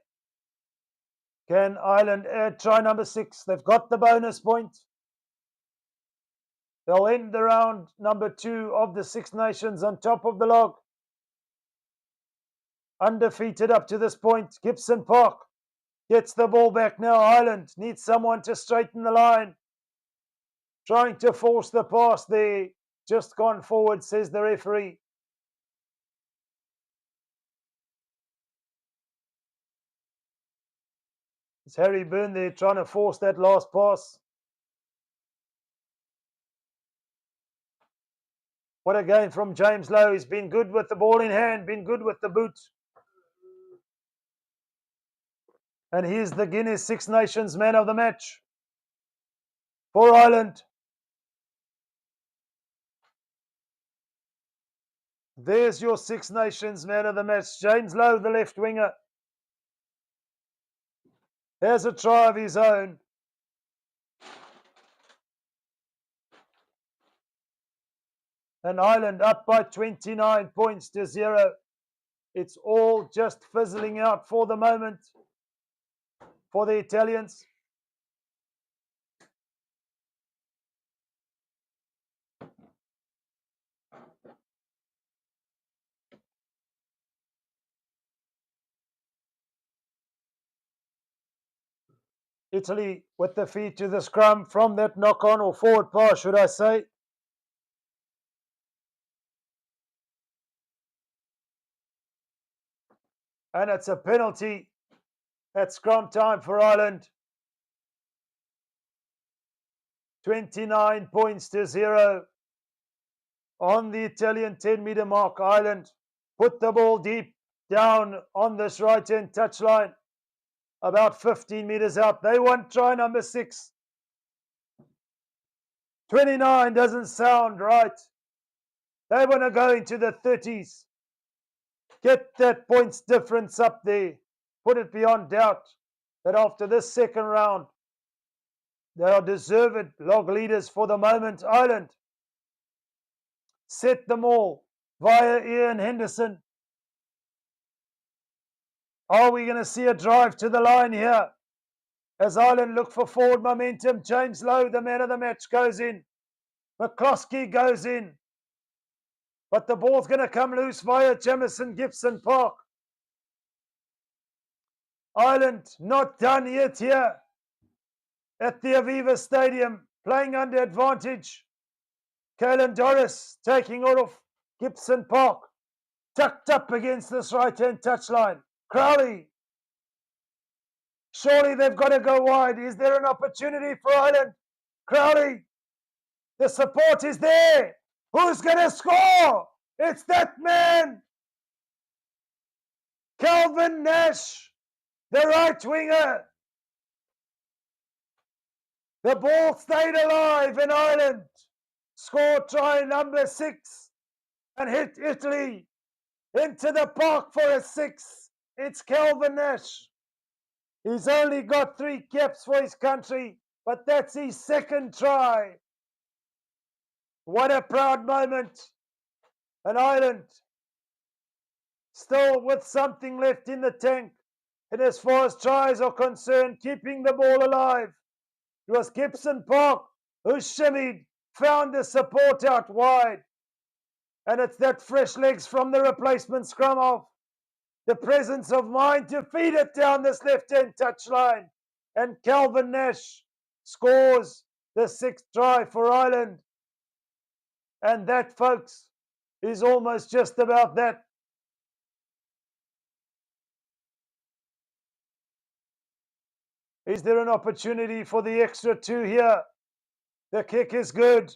Can Ireland add try number 6? They've got the bonus point. They'll end the round number 2 of the Six Nations on top of the log. Undefeated up to this point. Gibson Park gets the ball back now. Ireland needs someone to straighten the line. Trying to force the pass there. Just gone forward, says the referee. It's Harry Byrne there trying to force that last pass. What a game from James Lowe. He's been good with the ball in hand, been good with the boot. And he's the Guinness Six Nations man of the match for Ireland. There's your Six Nations man of the match, James Lowe, the left winger. There's a try of his own. And Ireland up by 29 points to 0. It's all just fizzling out for the moment for the Italians. Italy with the feed to the scrum from that knock-on or forward pass, should I say. And it's a penalty at scrum time for Ireland. 29 points to 0. On the Italian 10-meter mark, Ireland put the ball deep down on this right-hand touchline. About 15 meters out. They want try number 6. 29 doesn't sound right. They want to go into the 30s. Get that points difference up there. Put it beyond doubt that after this second round, they are deserved log leaders for the moment. Ireland set them all via Ian Henderson. Are we going to see a drive to the line here? As Ireland look for forward momentum, James Lowe, the man of the match, goes in. McCloskey goes in. But the ball's going to come loose via Jamison Gibson Park. Ireland not done yet here at the Aviva Stadium, playing under advantage. Caelan Doris taking out of Gibson Park, tucked up against this right-hand touchline. Crowley. Surely they've got to go wide. Is there an opportunity for Ireland? Crowley. The support is there. Who's going to score? It's that man. Calvin Nash, the right winger. The ball stayed alive and Ireland scored try number 6 and hit Italy into the park for a 6. It's Calvin Nash. He's only got 3 caps for his country, but that's his second try. What a proud moment. And Ireland still with something left in the tank. And as far as tries are concerned, keeping the ball alive. It was Gibson Park who shimmied, found the support out wide. And it's that fresh legs from the replacement scrum half. the presence of mind to feed it down this left-hand touchline. And Calvin Nash scores the 6th try for Ireland. And that, folks, is almost just about that. Is there an opportunity for the extra 2 here? The kick is good.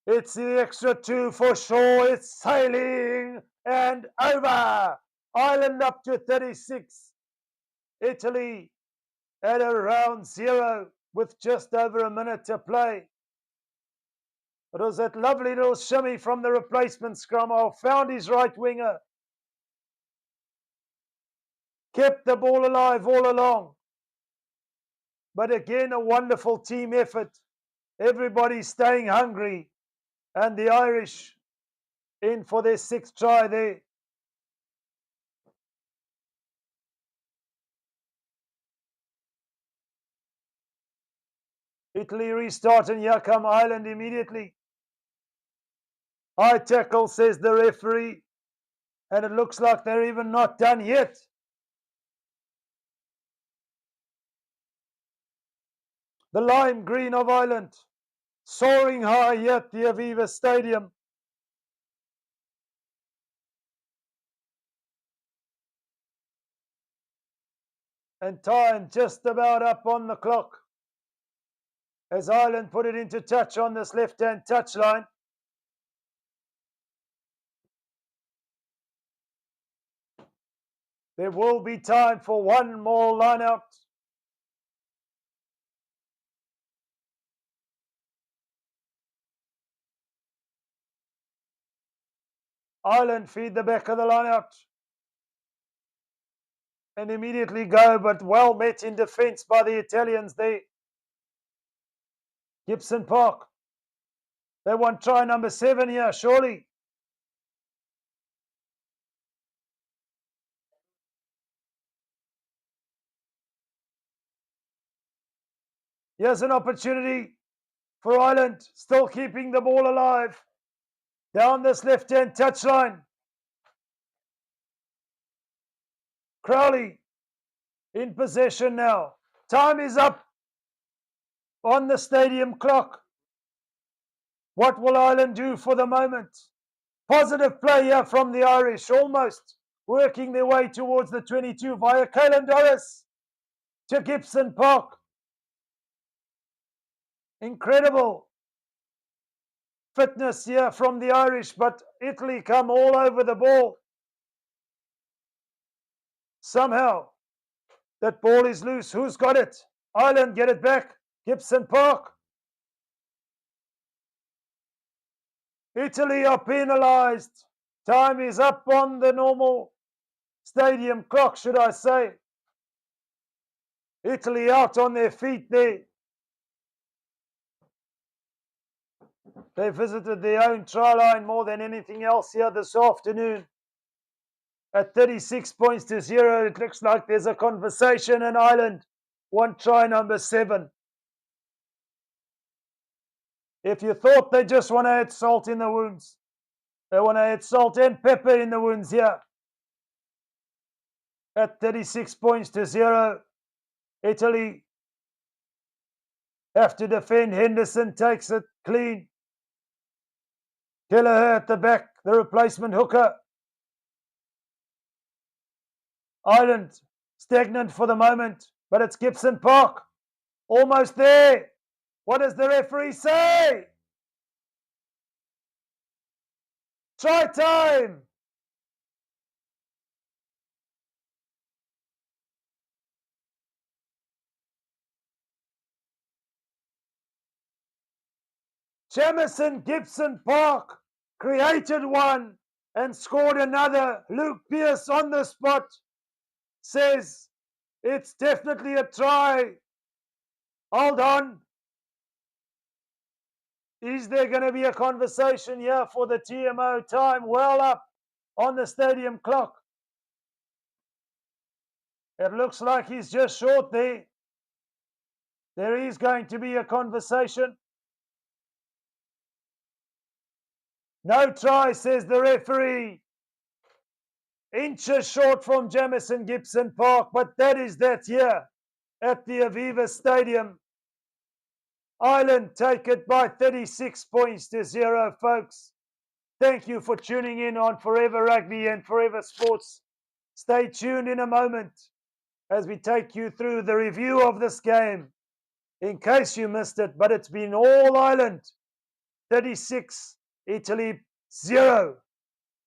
It's the extra 2 for sure. It's sailing and over. Ireland up to 36. Italy at around 0 with just over a minute to play. It was that lovely little shimmy from the replacement scrum. Found his right winger. Kept the ball alive all along. But again, a wonderful team effort. Everybody staying hungry. And the Irish in for their 6th try there. Italy restart, and here come Ireland immediately. High tackle, says the referee. And it looks like they're even not done yet. The lime green of Ireland soaring high here at the Aviva Stadium. And time just about up on the clock as Ireland put it into touch on this left-hand touchline. There will be time for one more line out. Ireland feed the back of the line out and immediately go, but well met in defence by the Italians there. Gibson Park. They want try number 7 here, surely. Here's an opportunity for Ireland, still keeping the ball alive. Down this left-hand touchline. Crowley in possession now. Time is up on the stadium clock. What will Ireland do for the moment? Positive play here from the Irish, almost working their way towards the 22 via Caelan Doris to Gibson Park. Incredible fitness here from the Irish, but Italy come all over the ball. Somehow, that ball is loose. Who's got it? Ireland get it back. Gibson Park. Italy are penalised. Time is up on the normal stadium clock, should I say. Italy out on their feet there. They visited their own try line more than anything else here this afternoon. At 36 points to 0, it looks like there's a conversation in Ireland. One try number 7. If you thought they just want to add salt in the wounds, they want to add salt and pepper in the wounds here. At 36 points to 0, Italy have to defend. Henderson takes it clean. Kelleher at the back, the replacement hooker. Ireland stagnant for the moment, but it's Gibson Park. Almost there. What does the referee say? Try time. Jamison Gibson Park created one and scored another. Luke Pearce on the spot says it's definitely a try. Hold on. Is there going to be a conversation here for the TMO? Time well up on the stadium clock. It looks like he's just short there. There is going to be a conversation. No try, says the referee. Inches short from Jamison Gibson Park, but that is that here at the Aviva Stadium. Ireland take it by 36 points to 0, folks. Thank you for tuning in on Forever Rugby and Forever Sports. Stay tuned in a moment as we take you through the review of this game. In case you missed it, but it's been all Ireland 36, Italy 0.